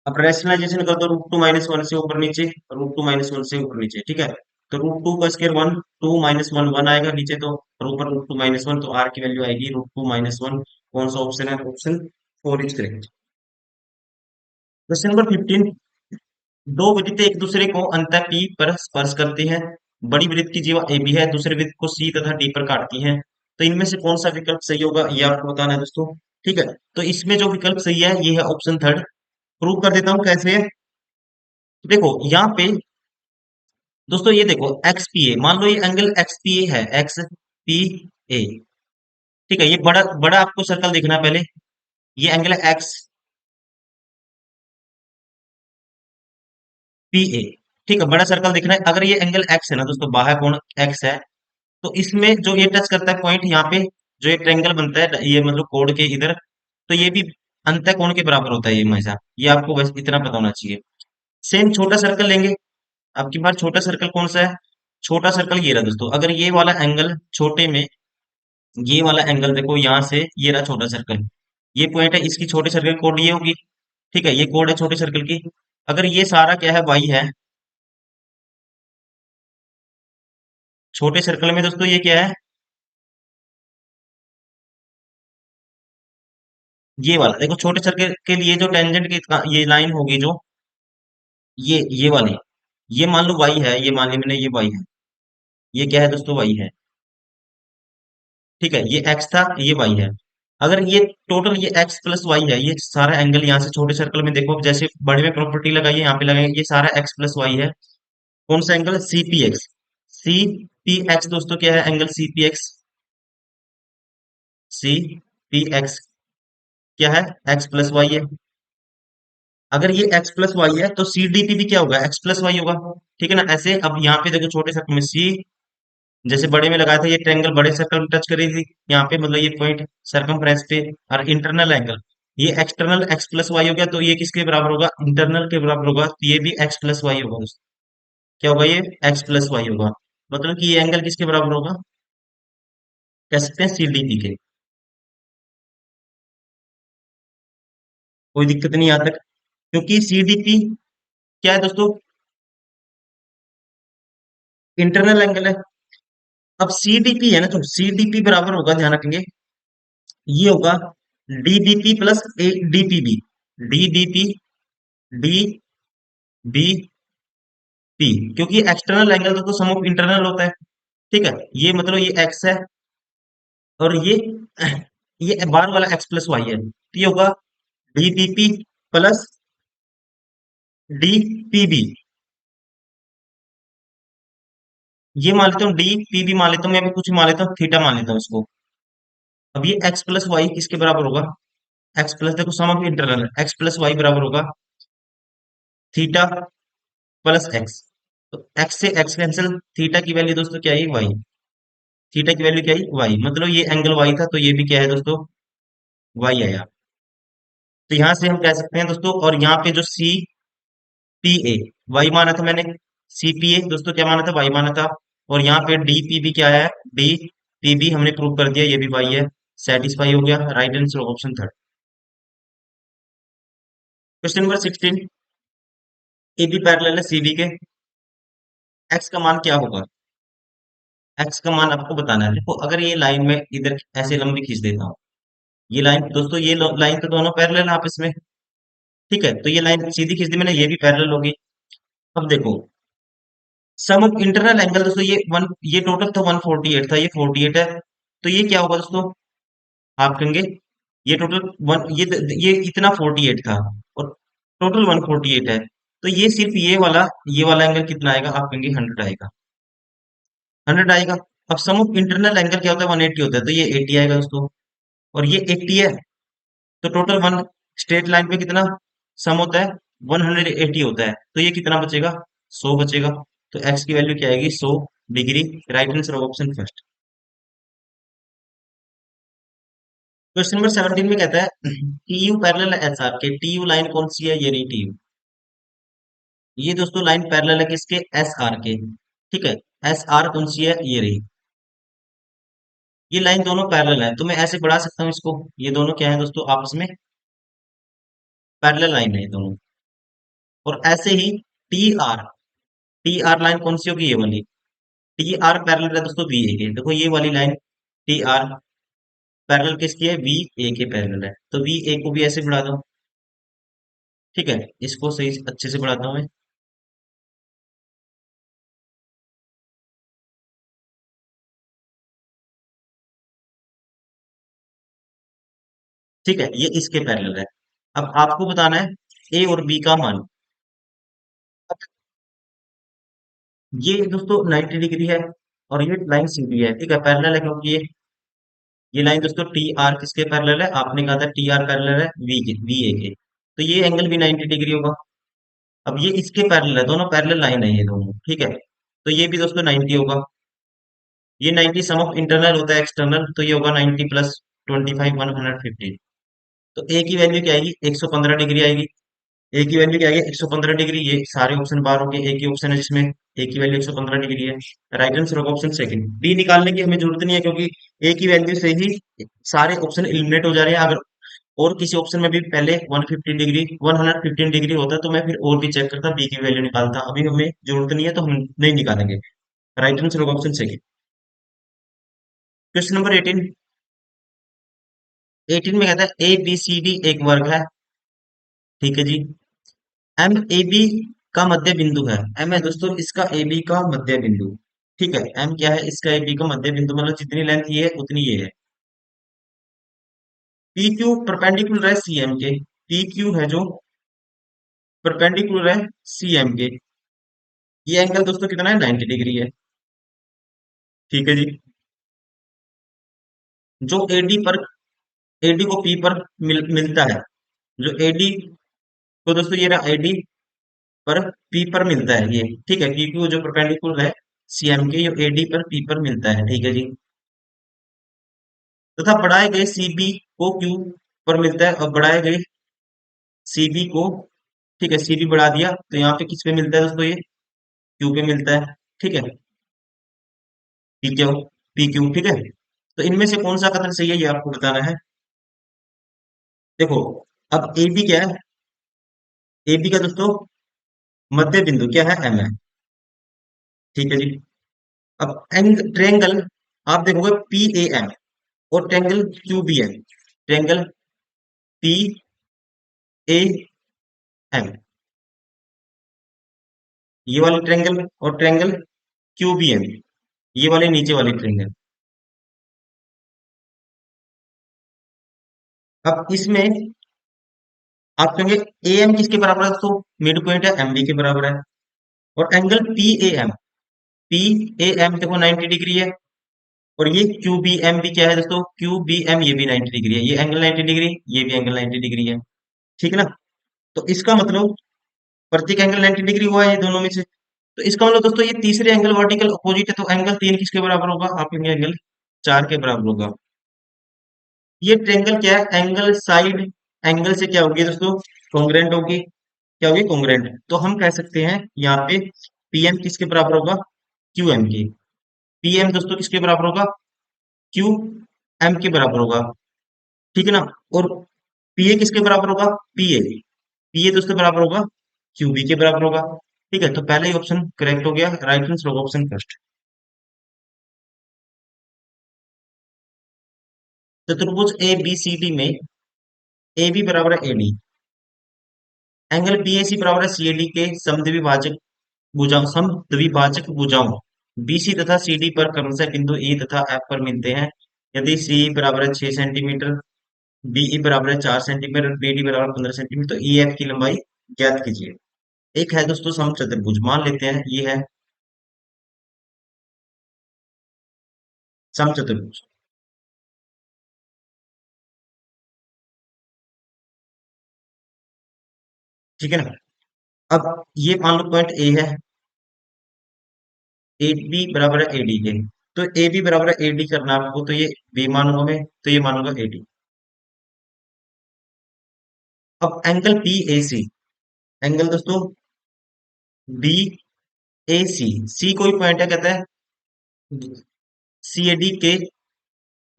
अब रैशनलाइजेशन कर दो, √2 - 1 से ऊपर नीचे, √2 - 1 से ऊपर नीचे, ठीक है। तो √2 का स्क्वायर 1, 2 - 1 1 आएगा नीचे, तो और ऊपर √2 - 1, तो आर की वैल्यू आएगी √2 - 1। कौन सा ऑप्शन है, option 4 is correct. Question number 15, दो वृत्त एक दूसरे को अंतः पी पर स्पर्श करते हैं। बड़ी वृत्त की जीवा ए बी है, दूसरे वृत्त को सी तथा डी पर काटती हैं। तो इनमें से कौन सा विकल्प सही होगा, ये आपको बताना है दोस्तों, ठीक है। तो इसमें जो विकल्प सही है, ये है ऑप्शन थर्ड। प्रूव कर देता हूं कैसे। देखो यहाँ पे दोस्तों, ये देखो एक्स पी ए, मान लो ये एंगल एक्स पी ए है, एक्स पी ए, ठीक है। ये बड़ा बड़ा आपको सर्कल देखना है पहले, ये एंगल है एक्स पी ए, ठीक है, बड़ा सर्कल देखना है। अगर ये एंगल एक्स है ना दोस्तों, बाह्य कोण एक्स है, तो इसमें जो ये टच करता है पॉइंट यहाँ पे, जो एक ट्रायंगल बनता है ये मतलब कोड के इधर, तो ये भी अंतः कोण के बराबर होता है ये हमेशा, ये आपको बस इतना पता होना चाहिए। सेम छोटा सर्कल लेंगे, अब की बार छोटा सर्कल कौन सा है, छोटा सर्कल ये रहा दोस्तों। अगर ये वाला एंगल छोटे में, ये वाला एंगल देखो यहाँ से, ये रहा छोटा सर्कल, ये पॉइंट है, इसकी छोटे सर्कल कोड ये होगी, ठीक है, ये कोड है छोटे सर्कल की। अगर ये सारा क्या है, वाई है, छोटे सर्कल में दोस्तों ये क्या है, ये वाला देखो छोटे सर्कल के लिए जो टेंजेंट की ये लाइन होगी, जो ये वाली, ये मान लो वाई है, ये मान ली मैंने, ये वाई है, ये क्या है दोस्तों, वाई है, ठीक है। ये एक्स था, ये वाई है। अगर ये टोटल ये एक्स प्लस वाई है, ये सारा एंगल यहाँ से छोटे सर्कल में देखो, जैसे बड़े में प्रॉपर्टी लगाइए, यहाँ पे लगाएंगे, ये सारा एक्स प्लस वाई है। कौन सा angle, C P X. C P X दोस्तों क्या है, angle C P X, C P X क्या है, एक्स प्लस वाई है। अगर ये एक्स प्लस वाई है, तो सी डी पी भी क्या होगा, एक्स प्लस वाई होगा, ठीक है ना। ऐसे अब यहाँ पे देखो छोटे सर्कल में सी, जैसे बड़े में लगाया था, ये ट्रायंगल बड़े सर्कल में टच करी थी, यहाँ पे मतलब ये पॉइंट सरकमफ्रेंस पे। और इंटरनल एंगल, ये एक्सटर्नल एक्स प्लस वाई हो गया, तो ये किसके बराबर होगा, इंटरनल के बराबर होगा, तो ये भी एक्स प्लस वाई होगा दोस्तों। क्या होगा, ये एक्स प्लस वाई होगा। मतलब कि ये एंगल किसके बराबर होगा, कह सकते हैं सी डी पी के। कोई दिक्कत नहीं यहाँ तक, क्योंकि सी डी पी क्या है दोस्तों, इंटरनल एंगल है। अब सी डी पी है ना, तो सी डी पी बराबर होगा, ध्यान रखेंगे, ये होगा D B P plus A D P B, D B P D B P, क्योंकि एक्सटर्नल एंगल तो सम ऑफ इंटरनल होता है, ठीक है। ये मतलब ये एक्स है, और ये बार वाला एक्स प्लस वाई है, तो ये होगा D P P plus D P B. ये मान लेता हूँ डी पी बी मान लेता हूँ, मैं भी कुछ मान लेता हूँ, थीटा मान लेता हूँ इसको, अब ये एक्स प्लस वाई किसके बराबर होगा? एक्स प्लस, देखो sum of interval x plus y बराबर होगा थीटा प्लस एक्स। तो एक्स से एक्स कैंसिल, थीटा की वैल्यू दोस्तों क्या है? वाई। थीटा की वैल्यू क्या है? वाई। मतलब ये एंगल वाई था, तो ये भी क्या है दोस्तों? वाई आया। तो यहां से हम कह सकते हैं दोस्तों, और यहाँ पे जो सी पी ए वाई माना था मैंने, सी पी ए दोस्तों क्या माना था? वाई माना था। और यहाँ पे डी पी बी क्या है? डी पी बी हमने प्रूव कर दिया, ये भी वाई है। सेटिस्फाई हो गया, right answer option third. Question number 16, A B parallel है सी बी के, एक्स का मान क्या होगा? एक्स का मान आपको बताना है। देखो अगर ये लाइन में इधर ऐसे लंबी खींच देता हूँ, ये लाइन दोस्तों, ये लाइन तो दोनों पैरेलल है आपस में, ठीक है? तो ये लाइन सीधी खींच दी मैंने, ये भी पैरेलल होगी। अब देखो, सम ऑफ इंटरनल एंगल दोस्तों, ये टोटल था 148 था, ये 48 है। तो ये क्या होगा दोस्तों? आप कहेंगे ये टोटल वन, ये इतना 48 था, और टोटल 148 है। तो ये सिर्फ ये वाला एंगल कितना आएगा? आप कहेंगे 100 आएगा। 100 आएगा। अब सम ऑफ इंटरनल एंगल क्या होता है? 180 होता है, तो ये 80 आएगा दोस्तों। और ये 80 है, तो टोटल वन स्ट्रेट लाइन पे कितना सम होता है? 180 होता है। तो ये कितना बचेगा? 100 बचेगा। तो एक्स की वैल्यू क्या आएगी? 100 degree. Right answer option first. Question number 17 में कहता है T U parallel S R के, टी यू लाइन कौन सी है? ये रही टी यू। ये दोस्तों लाइन पैरेलल है किसके? एस आर के, ठीक है? एस आर कौन सी है? ये रही। ये लाइन दोनों पैरेलल है, तो मैं ऐसे बढ़ा सकता हूँ इसको। ये दोनों क्या है दोस्तों? आपस में पैरेलल लाइन है ये दोनों। और ऐसे ही टी आर लाइन कौन सी होगी? ये वाली। टी आर पैरेलल है दोस्तों वी ए के। देखो ये वाली लाइन टी आर पैरेलल किसकी है? वी ए के पैरेलल है। तो वी ए को भी ऐसे बढ़ा दो, ठीक है? इसको सही अच्छे से बढ़ाता हूँ मैं, ठीक है? ये इसके पैरेलल है। अब आपको बताना है ए और बी का मान। अब ये दोस्तों 90 डिग्री है, और ये लाइन सीधी है, ठीक है? पैरेलल है, क्योंकि ये लाइन दोस्तों टी आर किसके पैरेलल है? आपने कहा था टी आर पैरेलल है वी ए के। तो ये एंगल भी 90 डिग्री होगा। अब ये इसके पैरेलल है, दोनों पैरेलल लाइन है ये दोनों, ठीक है? तो ये भी दोस्तों 90 होगा। ये 90 सम ऑफ इंटरनल होता है एक्सटर्नल, तो ये होगा 90 प्लस 25 115। तो ए की वैल्यू क्या आएगी? 115 डिग्री आएगी। ए की वैल्यू क्या आएगी? 115 डिग्री। ये सारे ऑप्शन बाहर हो गए, एक ही ऑप्शन है जिसमें ए की वैल्यू 115 डिग्री है। राइट आंसर होगा ऑप्शन सेकंड। डी निकालने की हमें जरूरत नहीं है, क्योंकि ए की वैल्यू से ही सारे ऑप्शन एलिमिनेट हो जा रहे हैं। अगर और किसी ऑप्शन में भी पहले 115 डिग्री 115 डिग्री होता तो मैं फिर और भी चेक करता, बी की वैल्यू निकालता। अभी हमें जरूरत नहीं है, तो हम नहीं निकालेंगे। राइट आंसर होगा ऑप्शन सेकंड। Question number 18। 18 में कहता है ए बी सी डी एक वर्ग है, ठीक है जी। एम ए बी का मध्य बिंदु है। एम है दोस्तों इसका ए बी का मध्य बिंदु, ठीक है? एम क्या है? इसका ए बी का मध्य बिंदु, मतलब जितनी लेंथ ये है उतनी ये है। पी क्यू परपेंडिकुलर है सी एम के। पी क्यू है जो परपेंडिकुलर है सी एम के। ये एंगल दोस्तों कितना है? 90 डिग्री है, ठीक है जी। जो एडी पर, एडी को पी पर मिलता है, जो एडी को दोस्तों ये रहा एडी पर पी पर मिलता है ये, ठीक है? पी क्यू जो परपेंडिकुलर है सीएम के, जो एडी पर पी पर मिलता है, ठीक है जी। तथा बढ़ाए गए सीबी को क्यू पर मिलता है, और बढ़ाए गए सीबी को, ठीक है, सीबी बढ़ा दिया तो यहाँ पे किस पे मिलता है दोस्तों? ये क्यू पे मिलता है, ठीक है? पी क्यू, पी क्यू, ठीक है? तो इनमें से कौन सा कथन सही है, ये आपको बताना है। देखो, अब ए बी क्या है? ए बी का दोस्तों मध्य बिंदु क्या है? एम है, ठीक है जी। अब ट्रेंगल आप देखोगे पी ए एम, और triangle Q B M, triangle P A M, ये वाली ट्रेंगल, और ट्रेंगल क्यू बी एम, ये वाले नीचे वाली ट्रेंगल। अब इसमें आप कहेंगे ए एम किसके बराबर है दोस्तों? मिड पॉइंट है, एम बी के बराबर है। और angle P A M, P A M देखो 90 डिग्री है, और ये क्यू बी एम भी क्या है दोस्तों, क्यू बी एम ये भी 90 डिग्री है, ये एंगल 90 डिग्री, ये भी एंगल 90 डिग्री है। ठीक है ना। तो इसका मतलब प्रत्येक एंगल 90 डिग्री हुआ है ये दोनों में से। तो इसका मतलब दोस्तों ये तीसरे एंगल वर्टिकल अपोजिट है, तो एंगल 3 किसके बराबर होगा, आप कहेंगे एंगल 4 के बराबर होगा। ये ट्रायंगल क्या है, एंगल साइड एंगल से क्या होगी दोस्तों, कॉन्ग्रुएंट होगी। क्या होगी, कॉन्ग्रुएंट। तो हम कह सकते हैं यहाँ पे पीएम किसके बराबर होगा, क्यू एम के। पीएम दोस्तों किसके बराबर होगा, क्यू एम के बराबर होगा। ठीक है ना। और पीए किसके बराबर होगा, पीए। पीए दोस्तों बराबर होगा क्यूबी के बराबर होगा। ठीक है, तो पहला ही ऑप्शन करेक्ट हो गया, राइट आंसर होगा ऑप्शन फर्स्ट। चतुर्भुज ए बी सी डी में ए बी बराबर है एडी, एंगल बीएसी बराबर है सीएडी के समद्विभाजक भुजाओं, समद्विभाजक भुजाओं बीसी तथा सीडी पर क्रमशः बिंदु ई तथा एफ पर मिलते हैं। यदि सी बराबर है 6 सेंटीमीटर, बीई बराबर है 4 सेंटीमीटर, बीडी बराबर 15 सेंटीमीटर, तो ई एफ की लंबाई ज्ञात कीजिए। एक है दोस्तों समचतुर्भुज, मान लेते हैं ये है समचतुर्भुज। ठीक है ना। अब ये मान लो पॉइंट ए है, ए बी बराबर है एडी के। तो ए बी बराबर है एडी करना है आपको, तो ये बी मानूंगा मैं, तो ये मानूंगा एडी। अब angle B A C, angle दोस्तों बी ए सी, सी कोई पॉइंट है कहता है सी ए डी के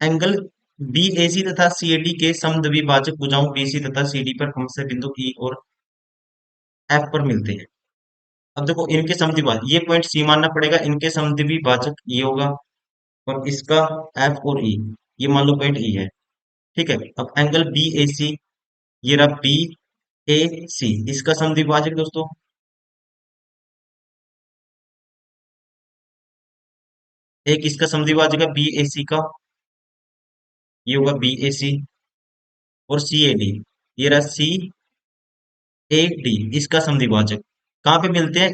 एंगल बी ए सी तथा सी ए डी के समद्विभाजक भुजाओं बी सी तथा सी डी पर क्रमशः बिंदु ई और एफ पर मिलते हैं। अब देखो इनके समद्विभाजक, ये पॉइंट सी मानना पड़ेगा, इनके समद्विभाजक ये होगा, और इसका एफ और ई, ये मान लो पॉइंट ई है। ठीक है। अब एंगल बी ए सी, ये रहा बी ए सी, इसका समद्विभाजक दोस्तों, एक इसका समद्विभाजक है बी ए सी का, ये होगा बी ए सी। और सी ए डी, ये रहा सी ए डी, इसका समद्विभाजक कहाँ पे मिलते हैं,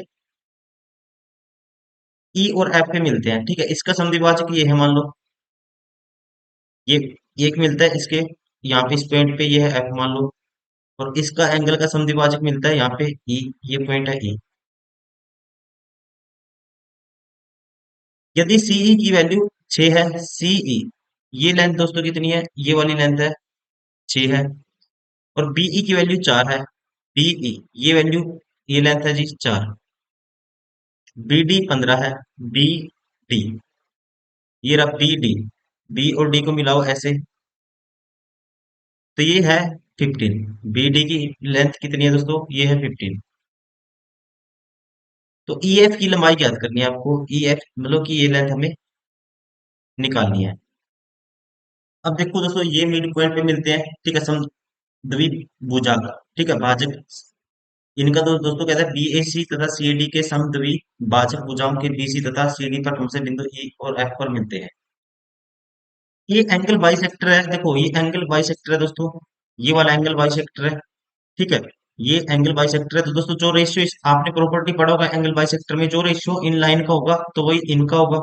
ई और एफ पे मिलते हैं। ठीक है, इसका समद्विभाजक ये है मान लो, ये एक मिलता है इसके, यहाँ पे इस पॉइंट पे ये है एफ मान लो, और इसका एंगल का समद्विभाजक मिलता है यहाँ पे ई, ये पॉइंट है ई। यदि सीई की वैल्यू 6 है, सीई ये लेंथ दोस्तों कितनी है, ये वाली लेंथ है 6 है, और बीई की वैल्यू 4 है, बीई ये वैल्यू, ये लेंथ है जी 4, बी डी 15 है, बी डी ये रहा बी डी, बी और डी को मिलाओ ऐसे, तो ये है 15। बी डी की लेंथ कितनी है दोस्तों, ये है 15। तो ई एफ की लंबाई ज्ञात करनी है आपको, ई एफ मतलब कि ये लेंथ हमें निकालनी है। अब देखो दोस्तों ये मिड पॉइंट पे मिलते हैं। ठीक है, समद्विभुजाक, ठीक है भाजक, इनका तो दोस्तों कहता है बीएसी तथा सीएडी के समद्विभाजक भुजाओं के बीसी तथा सीडी पर क्रमशः बिंदु ई और एफ पर मिलते हैं। ये एंगल बाइसेक्टर है, देखो ये एंगल बाइसेक्टर है दोस्तों, ये वाला एंगल बाइसेक्टर है। ठीक है, ये एंगल बाइसेक्टर है। तो दोस्तों जो रेशियो आपने प्रॉपर्टी पढ़ा होगा एंगल बाइसेक्टर में, जो रेशियो इन लाइन का होगा तो वही इनका होगा।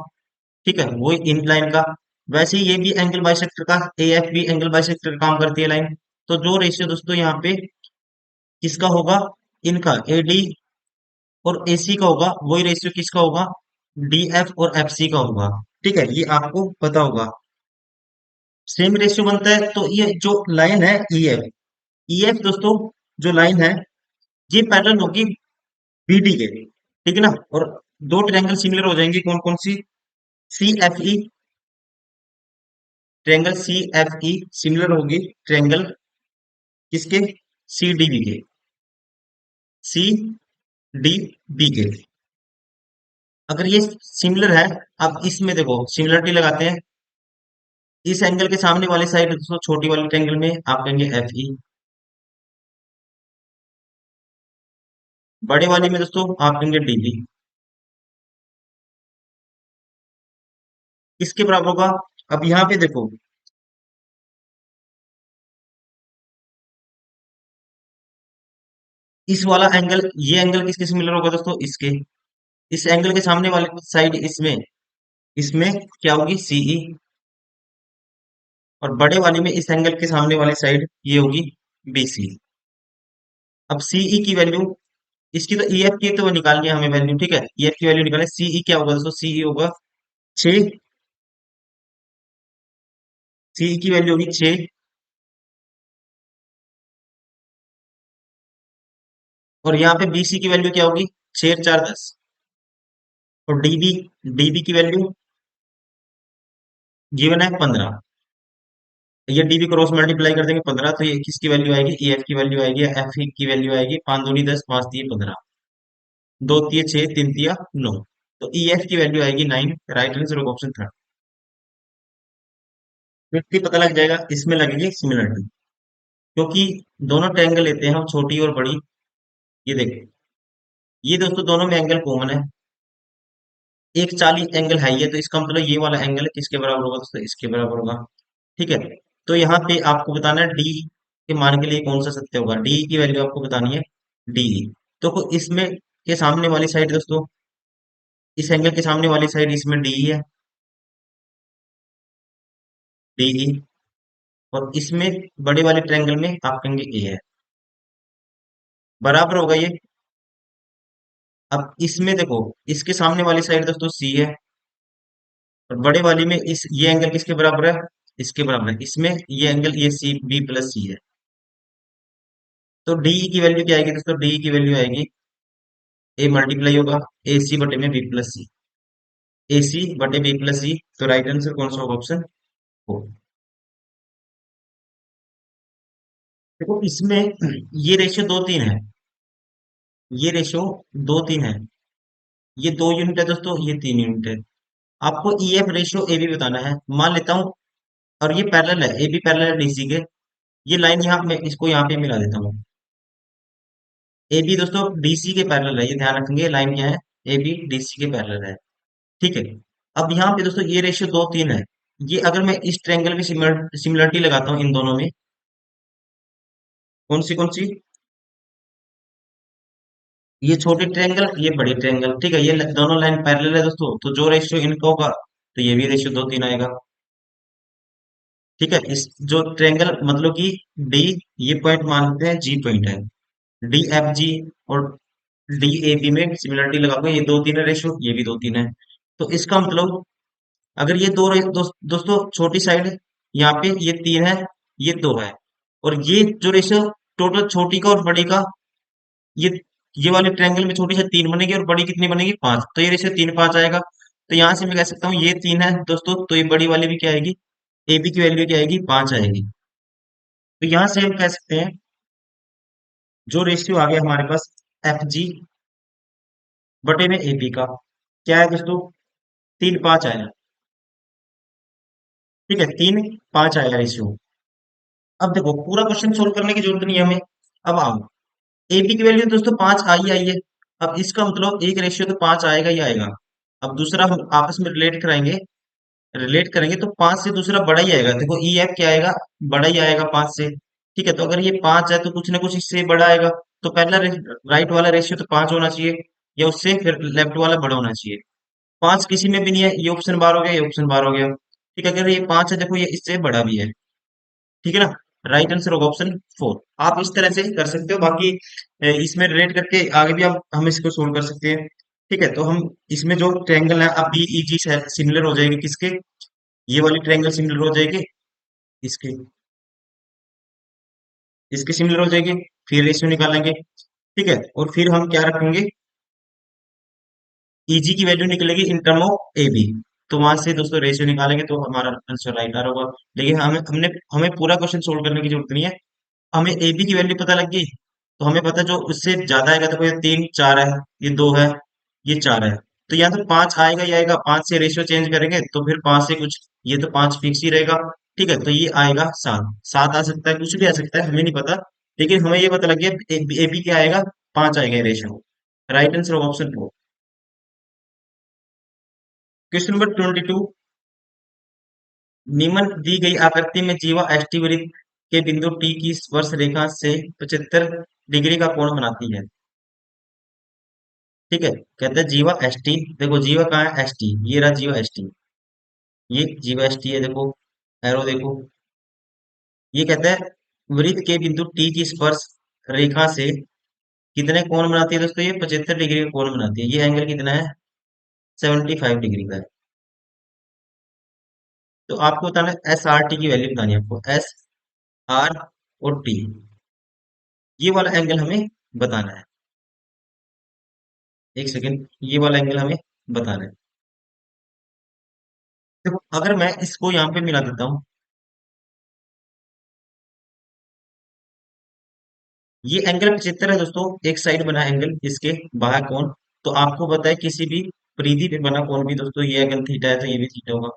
ठीक है, वही इन लाइन का। वैसे ही ये भी एंगल बाइसेक्टर का, ए एफ भी एंगल बाइसेक्टर का काम करती है लाइन। तो जो रेशियो दोस्तों यहाँ पे किसका होगा, इनका एडी और एसी का होगा, वही रेशियो किसका होगा, डी एफ और एफ सी का होगा। ठीक है, ये आपको पता होगा, सेम रेशियो बनता है। तो ये जो लाइन है ई एफ, ई एफ दोस्तों जो लाइन है ये पैरेलल होगी बीडी के। ठीक है ना। और दो ट्रायंगल सिमिलर हो जाएंगे, कौन कौन सी, C F E, triangle C F E similar होगी ट्रायंगल किसके, सी डी बी के, सी डी बी के। अगर ये सिमिलर है, अब इसमें देखो सिमिलरिटी लगाते हैं, इस एंगल के सामने वाली साइड दोस्तों छोटी वाली ट्रायंगल में आप कहेंगे एफ ई, बड़े वाली में दोस्तों आप कहेंगे डी बी। किसके बराबर होगा, अब यहाँ पे देखो इस वाला एंगल, ये एंगल किसके सिमिलर होगा दोस्तों, इसके, इस एंगल के सामने वाले साइड इसमें इसमें क्या होगी, सीई। और बड़े वाली में इस एंगल के सामने वाली साइड ये होगी बीसी। अब सीई की वैल्यू, इसकी तो ईएफ की तो निकालनी है हमें वैल्यू, ठीक है, ईएफ की वैल्यू निकाले। सीई क्या होगा दोस्तों, सीई होगा 6। सीई की वैल्यू होगी 6। और यहाँ पे बीसी की वैल्यू क्या होगी, 6 और 4 10। और डीबी, डीबी की वैल्यू गिवन है 15। ये डीबी क्रॉस मल्टीप्लाई कर देंगे 15, तो ये किसकी वैल्यू आएगी, ईएफ की वैल्यू आएगी, एफ की वैल्यू आएगी 5 दूनी 10, 5 तिये 15, 2 तिये 6, 3 तिया 9। तो ईएफ की वैल्यू आएगी 9। राइट आंसर होगा ऑप्शन थर्ड। फिफ्टी पता लग जाएगा, इसमें लगेगी सिमिलरिटी, क्योंकि दोनों ट्रायंगल लेते हैं हम, छोटी और बड़ी। ये देखो, ये दोस्तों दोनों में एंगल कॉमन है। एक 40 एंगल है ये, तो इसका मतलब ये वाला एंगल किसके बराबर होगा दोस्तों, इसके बराबर होगा। ठीक है। तो यहाँ पे आपको बताना है डी के मान के लिए कौन सा सत्य होगा, डी की वैल्यू आपको बतानी है, डी। तो इसमें के सामने वाली साइड दोस्तों, इस एंगल के सामने वाली साइड इसमें डी है, डी। और इसमें बड़े वाले ट्रायंगल में आप कहेंगे ए है, बराबर होगा ये। अब इसमें देखो, इसके सामने वाली साइड दोस्तों सी है, और बड़े वाली में इस ये एंगल किसके बराबर है, इसके बराबर है। इसमें ये एंगल ये सी बी प्लस सी है। तो डी की वैल्यू क्या आएगी दोस्तों, डी की वैल्यू आएगी, ए मल्टीप्लाई होगा ए सी बटे में बी प्लस सी, ए सी बटे बी प्लस सी। तो राइट आंसर कौन सा होगा, ऑप्शन फोर। देखो इसमें ये रेशियो 2 3 है, ये रेशियो 2 3 है। ये 2 यूनिट है दोस्तों, ये 3 यूनिट है। आपको ईएफ रेशियो ए बी बताना है, मान लेता हूँ। और ये पैरेलल है, ए बी पैरेलल है डीसी के। ये लाइन यहाँ मैं इसको यहाँ पे मिला देता हूँ। ए बी दोस्तों डीसी के पैरेलल है, ये ध्यान रखेंगे, लाइन क्या है, ए बी डीसी के पैरेलल है। ठीक है। अब यहाँ पे दोस्तों ये रेशियो 2 3 है। ये अगर मैं इस ट्रायंगल में सिमिलरिटी लगाता हूँ इन दोनों में, कौन सी कौन सी, ये छोटे ट्रायंगल, ये बड़ी ट्रायंगल, ठीक है, ये दोनों लाइन पैरेलल है दोस्तों, तो जो रेशियो इनका होगा, तो ये भी रेशियो 2 3 आएगा। ठीक है। इस जो ट्रायंगल मतलब कि डी, ये पॉइंट मानते हैं जी पॉइंट है, डी एफ जी। और डी ए बी में सिमिलरिटी लगाओगे, ये 2 3 है रेशियो, ये भी 2 3 है। तो इसका मतलब अगर ये दोस्तों छोटी साइड, यहाँ पे ये 3 है, ये 2 है। और ये जो रेशियो टोटल छोटी का और बड़ी का, ये ये वाले ट्रायंगल में छोटी से 3 बनेगी और बड़ी कितनी बनेगी, 5। तो ये रेशियो 3 5 आएगा। तो यहाँ से मैं कह सकता हूँ ये 3 है दोस्तों, तो ये बड़ी वाली भी क्या आएगी, ए बी की वैल्यू क्या आएगी, 5 आएगी। तो यहाँ से हम कह सकते हैं जो रेशियो आ गया हमारे पास एफ जी बटे में ए बी का, क्या है दोस्तों, 3 5 आया। ठीक है, 3 5 आया रेशियो। अब देखो पूरा क्वेश्चन सोल्व करने की जरूरत नहीं है हमें। अब आओ, ए बी की वैल्यू दोस्तों 5 आई है। अब इसका मतलब एक रेशियो तो 5 आएगा ही आएगा। अब दूसरा हम आपस में रिलेट कराएंगे, रिलेट करेंगे तो 5 से दूसरा बड़ा ही आएगा। देखो ई एफ क्या आएगा, बड़ा ही आएगा 5 से। ठीक है, तो अगर ये 5 है तो कुछ ना कुछ इससे बड़ा आएगा। तो पहला राइट वाला रेशियो तो 5 होना चाहिए, या उससे फिर लेफ्ट वाला बड़ा होना चाहिए। 5 किसी में भी नहीं है, ये ऑप्शन बार हो गया, ये ऑप्शन बार हो गया। ठीक है, अगर ये 5 है देखो, ये इससे बड़ा भी है। ठीक है ना, राइट आंसर होगा ऑप्शन फोर। आप इस तरह से कर सकते हो, बाकी इसमें रिलेट करके आगे भी हम इसको सोल्व कर सकते हैं। ठीक है, तो हम इसमें जो ट्रायंगल है अब बी ई जी सिमिलर हो जाएगी किसके, ये वाली ट्रायंगल सिमिलर हो जाएगी इसके, इसके सिमिलर हो जाएगी। फिर रेशियो निकालेंगे। ठीक है, और फिर हम क्या रखेंगे, ईजी की वैल्यू निकलेगी in term of A B. तो वहां से दोस्तों रेशियो निकालेंगे तो हमारा आंसर राइट आ रहा होगा। लेकिन हमें पूरा क्वेश्चन सोल्व करने की जरूरत नहीं है। हमें ए बी की वैल्यू पता लग गई, तो हमें पता है जो उससे ज्यादा आएगा, तो ये 3 4 है, ये 2 है, ये 4 है। तो या तो 5 आएगा ही आएगा, 5 से रेशियो चेंज करेंगे तो फिर 5 से कुछ, ये तो 5 फिक्स ही रहेगा। ठीक है, तो ये आएगा 7। 7 आ सकता है, कुछ भी आ सकता है, हमें नहीं पता। लेकिन हमें ये पता लग गया ए बी क्या आएगा, 5 आएगा ratio. Right answer option four. Question number 22, निम्न दी गई आकृति में जीवा एसटी वृत्त के बिंदु टी की स्पर्श रेखा से 75 डिग्री का कोण बनाती है। ठीक है, कहते हैं जीवा एसटी, देखो जीवा कहाँ है, एसटी, ये रहा जीवा एसटी। ये जीवा एस टी है, देखो एरो देखो। ये कहता है वृत्त के बिंदु टी की स्पर्श रेखा से कितने कोण बनाती है दोस्तों? ये 75 डिग्री का कोण बनाती है। ये एंगल कितना है? 75 डिग्री का है। तो आपको बताना है एस आर टी की वैल्यू बतानी है आपको, एस आर और टी, ये वाला एंगल हमें बताना है। एक सेकेंड, ये वाला एंगल हमें बताना है। देखो अगर मैं इसको यहाँ पे मिला देता हूँ, ये एंगल 75 है दोस्तों, एक साइड बना एंगल इसके बाह्य कोण। तो आपको पता है किसी भी परिधि पे बना कोण भी दोस्तों, ये अगर थीटा है तो ये भी थीटा होगा।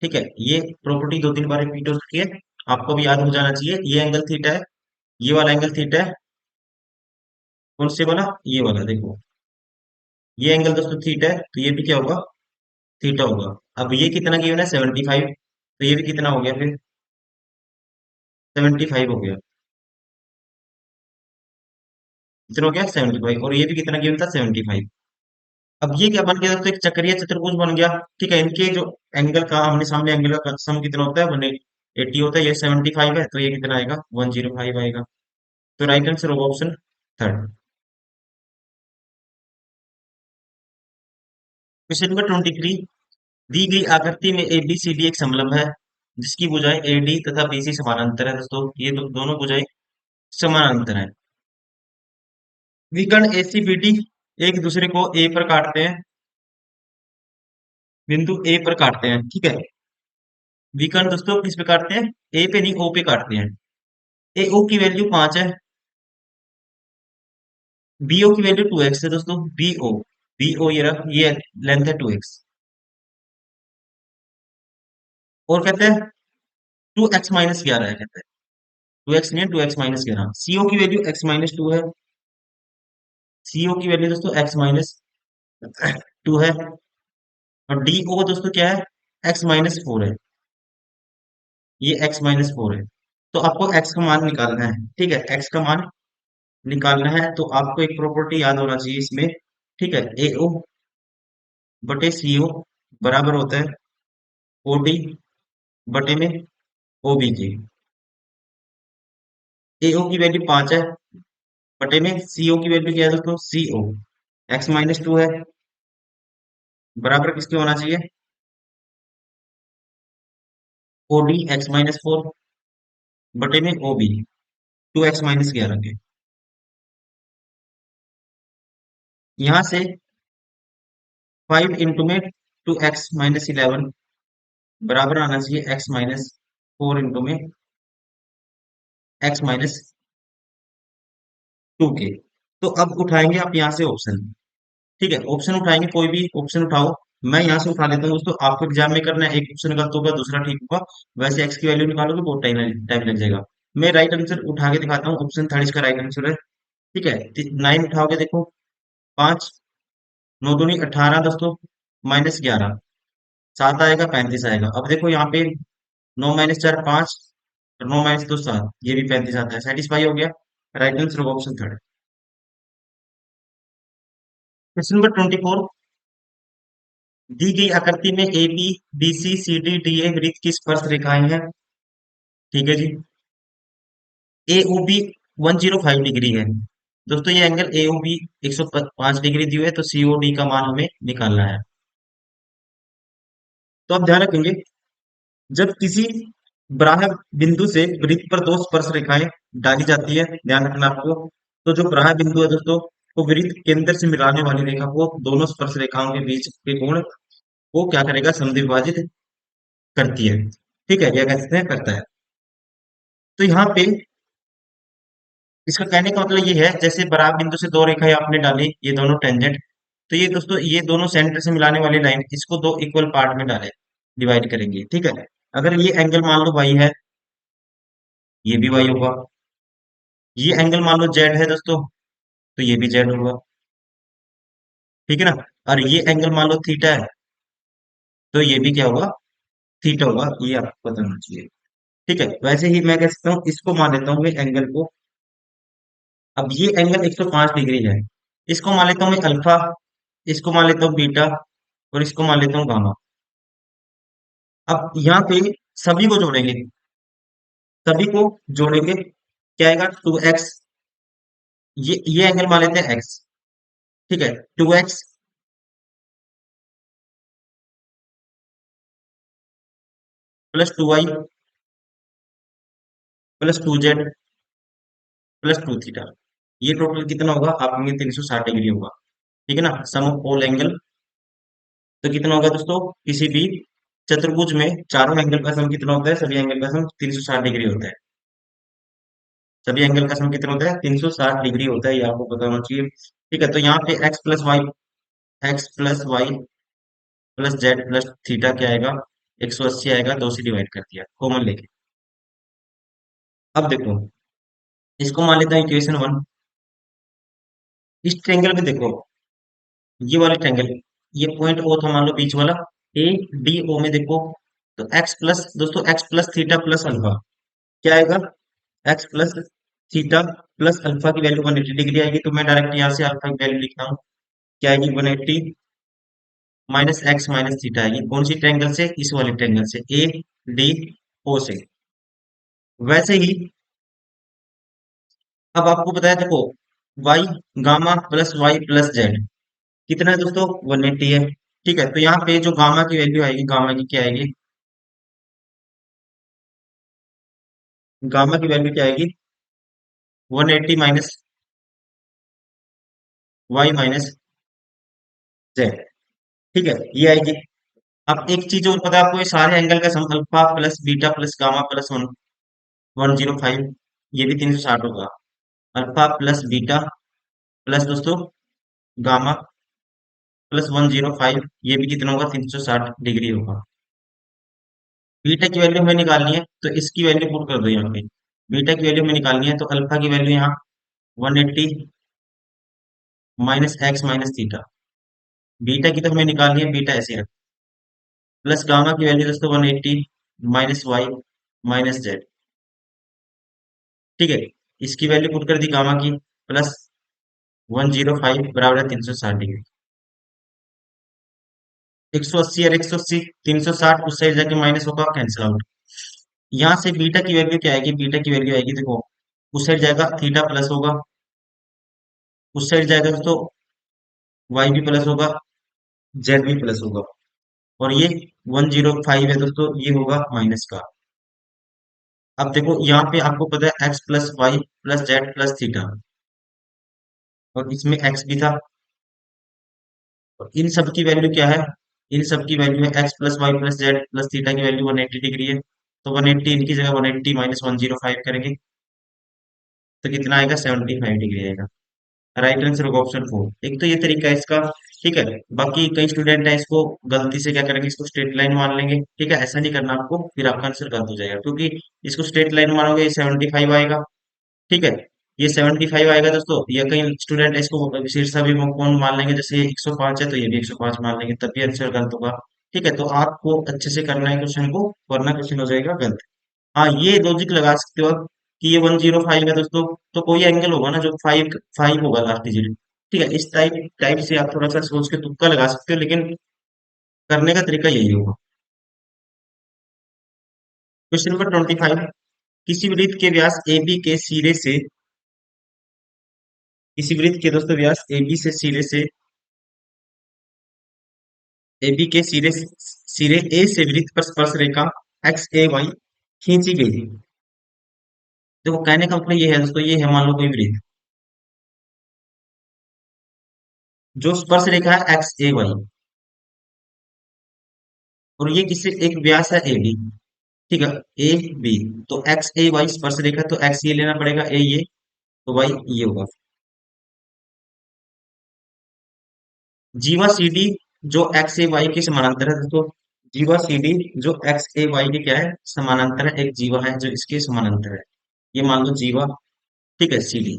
ठीक है, ये प्रॉपर्टी 2-3 बार रिपीट हो चुकी है, आपको भी याद हो जाना चाहिए। ये एंगल थीटा है, ये वाला एंगल थीटा है। कौन से वाला? ये वाला देखो, ये एंगल दोस्तों थीटा है, तो ये भी क्या होगा? थीटा होगा। अब ये कितना गिवन है? 75, तो ये भी कितना हो गया फिर? 75 हो गया। कितना हो गया? 75। और ये भी कितना गिवन था? 75। अब ये क्या बन गया दोस्तों? एक चक्रीय चतुर्भुज बन गया। ठीक है, इनके जो एंगल का आमने सामने एंगल का सम कितना होता है? 180 होता है। ये 75 है, तो ये कितना आएगा? 105 आएगा। तो राइट आंसर होगा ऑप्शन थर्ड। क्वेश्चन नंबर 23, दी गई आकृति में ए बी सी डी एक समलंब है जिसकी भुजाएं ए डी तथा बी सी समानांतर है। दोस्तों ये दोनों भुजाएं समानांतर है। विकर्ण ए सी बी डी एक दूसरे को ए पर काटते हैं, बिंदु ए पर काटते हैं। ठीक है, विकर्ण दोस्तों किस पे काटते हैं? ए पे नहीं, ओ पे काटते हैं। ए ओ की वैल्यू 5 है, बी ओ की वैल्यू 2x है दोस्तों। बी ओ ये रहा, ये लेंथ है 2x। और कहते हैं 2x-11 है, कहते हैं 2x नहीं है, 2x-11। सीओ की वैल्यू x-2 है। सीओ की वैल्यू दोस्तों x-2 है। और डी ओ दोस्तों क्या है? x-4 है। ये x-4 है। तो आपको x का मान निकालना है। ठीक है, x का मान निकालना है, तो आपको एक प्रॉपर्टी याद होना चाहिए इसमें। ठीक है, ए ओ बटे सी ओ बराबर होता है ओ डी बटे में ओ बी के। ए ओ की वैल्यू 5 है, बटे में सी ओ की वैल्यू क्या है दोस्तों? सी ओ x-2 है, बराबर किसके होना चाहिए? ओ डी x-4 बटे में ओ बी 2x-11 के। यहाँ से 5 इंटू में 2x-11 बराबर आना चाहिए x-4 इंटू में x-2 के। तो अब उठाएंगे आप यहाँ से ऑप्शन। ठीक है, ऑप्शन उठाएंगे, कोई भी ऑप्शन उठाओ। मैं यहाँ से उठा लेता हूँ दोस्तों, आपको एग्जाम में करना है, एक ऑप्शन गलत होगा दूसरा ठीक होगा। वैसे एक्स की वैल्यू निकालोगे बहुत टाइम टाइम लग जाएगा। मैं राइट आंसर उठा के दिखाता हूँ, ऑप्शन थर्ड इसका राइट आंसर है। ठीक है, 9 उठाओगे देखो, 5 9 दूनी 18 दोस्तों, -11 7 आएगा, 35 आएगा। अब देखो यहाँ पे 9-4 5, 9 - 2 7, ये भी 35 आता है, सेटिस्फाई हो गया। राइट आंसर होगा ऑप्शन थर्ड। क्वेश्चन नंबर 24, दी गई आकृति में A B B C C D D A वृत्त की स्पर्श रेखाएं हैं। ठीक है जी, ए ओ बी 105 डिग्री है दोस्तों। ये angle A O B 105 degree दी हुई है, तो सी ओ डी का मान हमें निकालना है। तो आप ध्यान रखेंगे, जब किसी बाह्य बिंदु से वृत्त पर दो स्पर्श रेखाएं डाली जाती है, ध्यान रखना आपको। तो जो बाह्य बिंदु है दोस्तों, वो वृत्त केंद्र से मिलाने वाली रेखा को, दोनों स्पर्श रेखाओं के बीच के कोण को क्या करेगा? समद्विभाजित करती है। ठीक है, क्या कहते हैं? करता है। तो यहाँ पे इसका कहने का मतलब ये है, जैसे बराबर बिंदु से दो रेखाएं आपने डाली, ये दोनों टेंजेंट। तो ये दोस्तों, ये दोनों सेंटर से मिलाने वाली लाइन, इसको दो इक्वल पार्ट में डालें, डिवाइड करेंगे। ठीक है, अगर ये एंगल मान लो वाई है, ये भी वाई होगा। ये एंगल मान लो जेड है दोस्तों, तो ये भी जेड होगा। ठीक है ना? और ये एंगल मान लो थीटा है, तो ये भी क्या होगा? थीटा होगा। ये आपको पता होना चाहिए। ठीक है, वैसे ही मैं कह सकता हूँ, इसको मान लेता हूँ मैं एंगल को। अब ये एंगल 105 डिग्री है, इसको मान लेता हूँ मैं अल्फा, इसको मान लेता हूँ बीटा, और इसको मान लेता हूँ गामा। अब यहाँ पे सभी को जोड़ेंगे, सभी को जोड़ेंगे, क्या आएगा? 2x, ये एंगल मान लेते हैं x, ठीक है। 2x plus 2y plus 2z plus 2 theta, ये टोटल कितना होगा आपके? 360 डिग्री होगा, ठीक है ना, सम ऑफ ऑल एंगल। तो कितना होगा दोस्तों? किसी भी चतुर्भुज में चारों एंगल का सम कितना होता है? सभी एंगल का सम 360 डिग्री होता है। सभी एंगल का सम कितना होता है? 360 डिग्री होता है, ये आपको पता होना चाहिए। ठीक है, तो यहाँ पे X plus Y plus Z plus theta क्या आएगा? 180 आएगा, दो से डिवाइड कर दिया कॉमन लेके। अब देखो, इसको मान लेते हैं इक्वेशन 1। इस ट्रेंगल में देखो, ये वाला ट्रेंगल, ये पॉइंट ओ था मान लो बीच वाला, ए डी ओ में देखो, तो एक्स प्लस दोस्तों x plus theta plus alpha क्या आएगा? X plus theta plus alpha की वैल्यू 180 डिग्री आएगी, तो मैं डायरेक्ट यहाँ से अल्फा की वैल्यू लिखता हूँ, क्या आएगी? 180 माइनस एक्स माइनस थीटा आएगी। कौन सी ट्रेंगल से? इस वाले ट्रेंगल से, ए डी ओ से। वैसे ही अब आपको बताया, देखो Y gamma plus Y plus Z कितना है दोस्तों? 180 है। ठीक है, तो यहाँ पे जो गामा की वैल्यू आएगी, गामा की क्या आएगी? गामा की वैल्यू क्या आएगी? 180 माइनस वाई माइनस जेड, ठीक है, ये आएगी। अब एक चीज और पता है आपको, ये सारे एंगल का sum alpha plus beta plus gamma plus 105, ये भी 360 होगा। अल्फा प्लस बीटा प्लस दोस्तों गामा प्लस 105, ये भी कितना होगा? 360 डिग्री होगा। बीटा की वैल्यू हमें निकालनी है, तो इसकी वैल्यू पुट कर दो यहाँ पे। बीटा की वैल्यू हमें निकालनी है, तो अल्फा की वैल्यू यहाँ 180 minus x minus theta, beta की तो हमें निकालनी है, बीटा ऐसे रख, प्लस गामा की वैल्यू दोस्तों 180 माइनस वाई माइनस जेड, ठीक है। इसकी वैल्यू पुट कर दी गामा की, प्लस 105 बराबर है 360 डिग्री। 180 और 180, 360 उस साइड जाके माइनस होगा, कैंसिल आउट। यहाँ से बीटा की वैल्यू क्या आएगी? बीटा की वैल्यू आएगी, देखो उस साइड जाएगा थीटा प्लस होगा, उस साइड जाएगा दोस्तों वाई भी प्लस होगा, जेड भी प्लस होगा, और ये 105 है दोस्तों, ये होगा माइनस का। अब देखो यहाँ पे आपको पता है X plus Y plus Z plus theta, और इसमें एक्स भी था, और इन सब की वैल्यू क्या है? इन सब की वैल्यू है X plus Y plus Z plus theta की वैल्यू 180 डिग्री है, तो 180 इनकी जगह 180 माइनस 105 करेंगे, तो कितना आएगा? 75 डिग्री आएगा। राइट आंसर होगा ऑप्शन 4। एक तो ये तरीका है इसका, ठीक है। बाकी कई स्टूडेंट हैं इसको गलती से क्या करेंगे, इसको स्ट्रेट लाइन मान लेंगे, ठीक है, ऐसा नहीं करना आपको, फिर आपका आंसर गलत हो जाएगा, क्योंकि इसको स्ट्रेट लाइन मानोगे ये 75 आएगा, ठीक है, ये 75 आएगा दोस्तों। या कई स्टूडेंट इसको शीर्षा भी कौन मान लेंगे, जैसे ये 105 है तो ये भी 105 मान लेंगे, तब भी आंसर गलत होगा, ठीक है। तो आपको अच्छे से करना है क्वेश्चन को, वरना क्वेश्चन हो जाएगा गलत। हाँ, ये लॉजिक लगा सकते हो आप कि ये 105 है दोस्तों, तो कोई एंगल होगा ना जो फाइव फाइव होगा लास्ट डिजिट, ठीक है। इस टाइप टाइप से आप थोड़ा सा सोच के तुक्का लगा सकते हो, लेकिन करने का तरीका यही होगा। क्वेश्चन नंबर 25, किसी वृत्त के व्यास ए बी के सिरे से, किसी वृत्त के दोस्तों व्यास ए बी से सिरे से, ए बी के सिरे सिरे ए से वृत्त पर स्पर्श रेखा एक्स ए वाई खींची गई थी। देखो कहने का मतलब ये है दोस्तों, ये है मान लो कोई वृत्त, जो स्पर्श रेखा है एक्स ए वाई, और ये किसी एक व्यास है ए बी, ठीक है, ए बी, तो एक्स ए वाई स्पर्श रेखा, तो एक्स ये लेना पड़ेगा, ए ये, तो वाई ये होगा। जीवा सी डी जो एक्स ए वाई के समानांतर है दोस्तों, जीवा सी डी जो एक्स ए वाई के क्या है? समानांतर है, एक जीवा है जो इसके समानांतर है, ये मान लो जीवा, ठीक है, सी डी।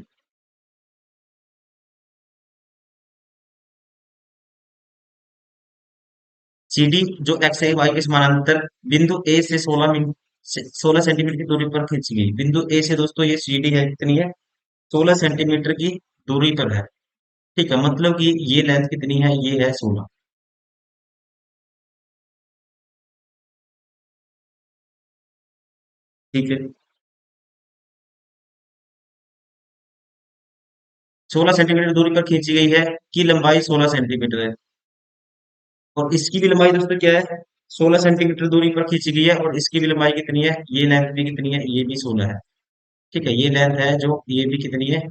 सी डी जो एक्स ए वाई के समानांतर बिंदु ए से 16 सेंटीमीटर की दूरी पर खींची गई, बिंदु ए से दोस्तों ये सी डी है, कितनी है? 16 सेंटीमीटर की दूरी पर है, ठीक है, मतलब कि ये लेंथ कितनी है? ये है 16। ठीक है, 16 सेंटीमीटर दूरी पर खींची गई है की लंबाई 16 सेंटीमीटर है। और इसकी भी लंबाई दोस्तों क्या है, 16 सेंटीमीटर दूरी पर खींची गई है, और इसकी भी लंबाई कितनी है, ये लेंथ भी कितनी है, ये भी 16 है। ठीक है, ये लेंथ है जो, ये भी कितनी है,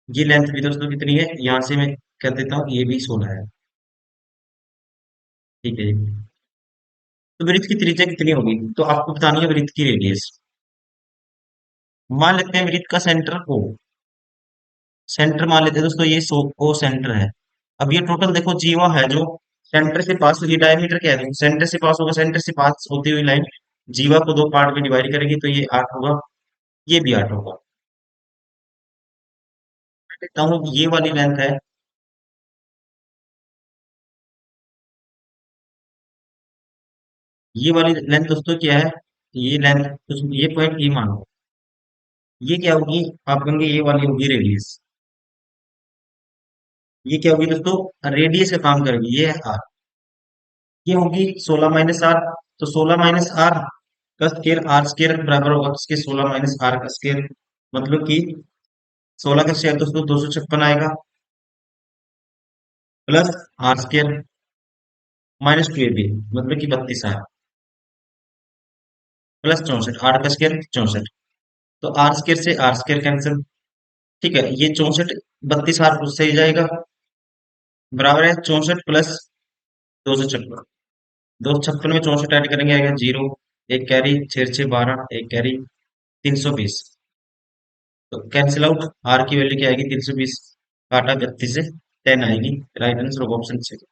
ये लेंथ भी दोस्तों कितनी है, यहाँ से मैं कर देता हूँ, ये भी 16 है। ठीक है जी। तो वृत्त की त्रिज्या कितनी होगी, तो आपको बतानी है वृत्त की रेडियस। मान लेते हैं वृत्त का सेंटर ओ, सेंटर मान लेते हैं दोस्तों ये ओ सेंटर है। अब ये टोटल देखो जीवा है जो सेंटर से पास, ये डायमीटर क्या है, सेंटर से पास होगा, सेंटर से पास होती हुई लाइन जीवा को दो पार्ट में डिवाइड करेगी, तो ये 8 होगा, ये भी 8 होगा। मैं कहता हूँ ये वाली लेंथ है, ये वाली लेंथ दोस्तों क्या है, ये लेंथ, ये पॉइंट ये मानो, ये क्या होगी, आप कहेंगे ये वाली होगी रेडियस। ये क्या होगी दोस्तों, रेडियस का काम करेगी, ये है आर। ये होगी 16 - आर, तो 16 - आर का स्केयर आर स्केयर बराबर होगा किसके, 16 - आर का स्केयर, मतलब कि 16 का स्केयर दोस्तों 256 आएगा, plus R square minus 2ab, मतलब कि 32 आर, प्लस 64, आर का स्केयर 64, तो आर स्केयर से आर स्केयर कैंसिल। ठीक है, ये 64 32 आर उससे ही जाएगा, बराबर है 64 प्लस 256, 256 में 64 ऐड करेंगे आएगा 0, एक कैरी 6 6 12, एक कैरी 320, तो कैंसिल आउट, आर की वैल्यू क्या आएगी 320, काटा 32 से 10 आएगी, राइट आंसर ऑप्शन 6।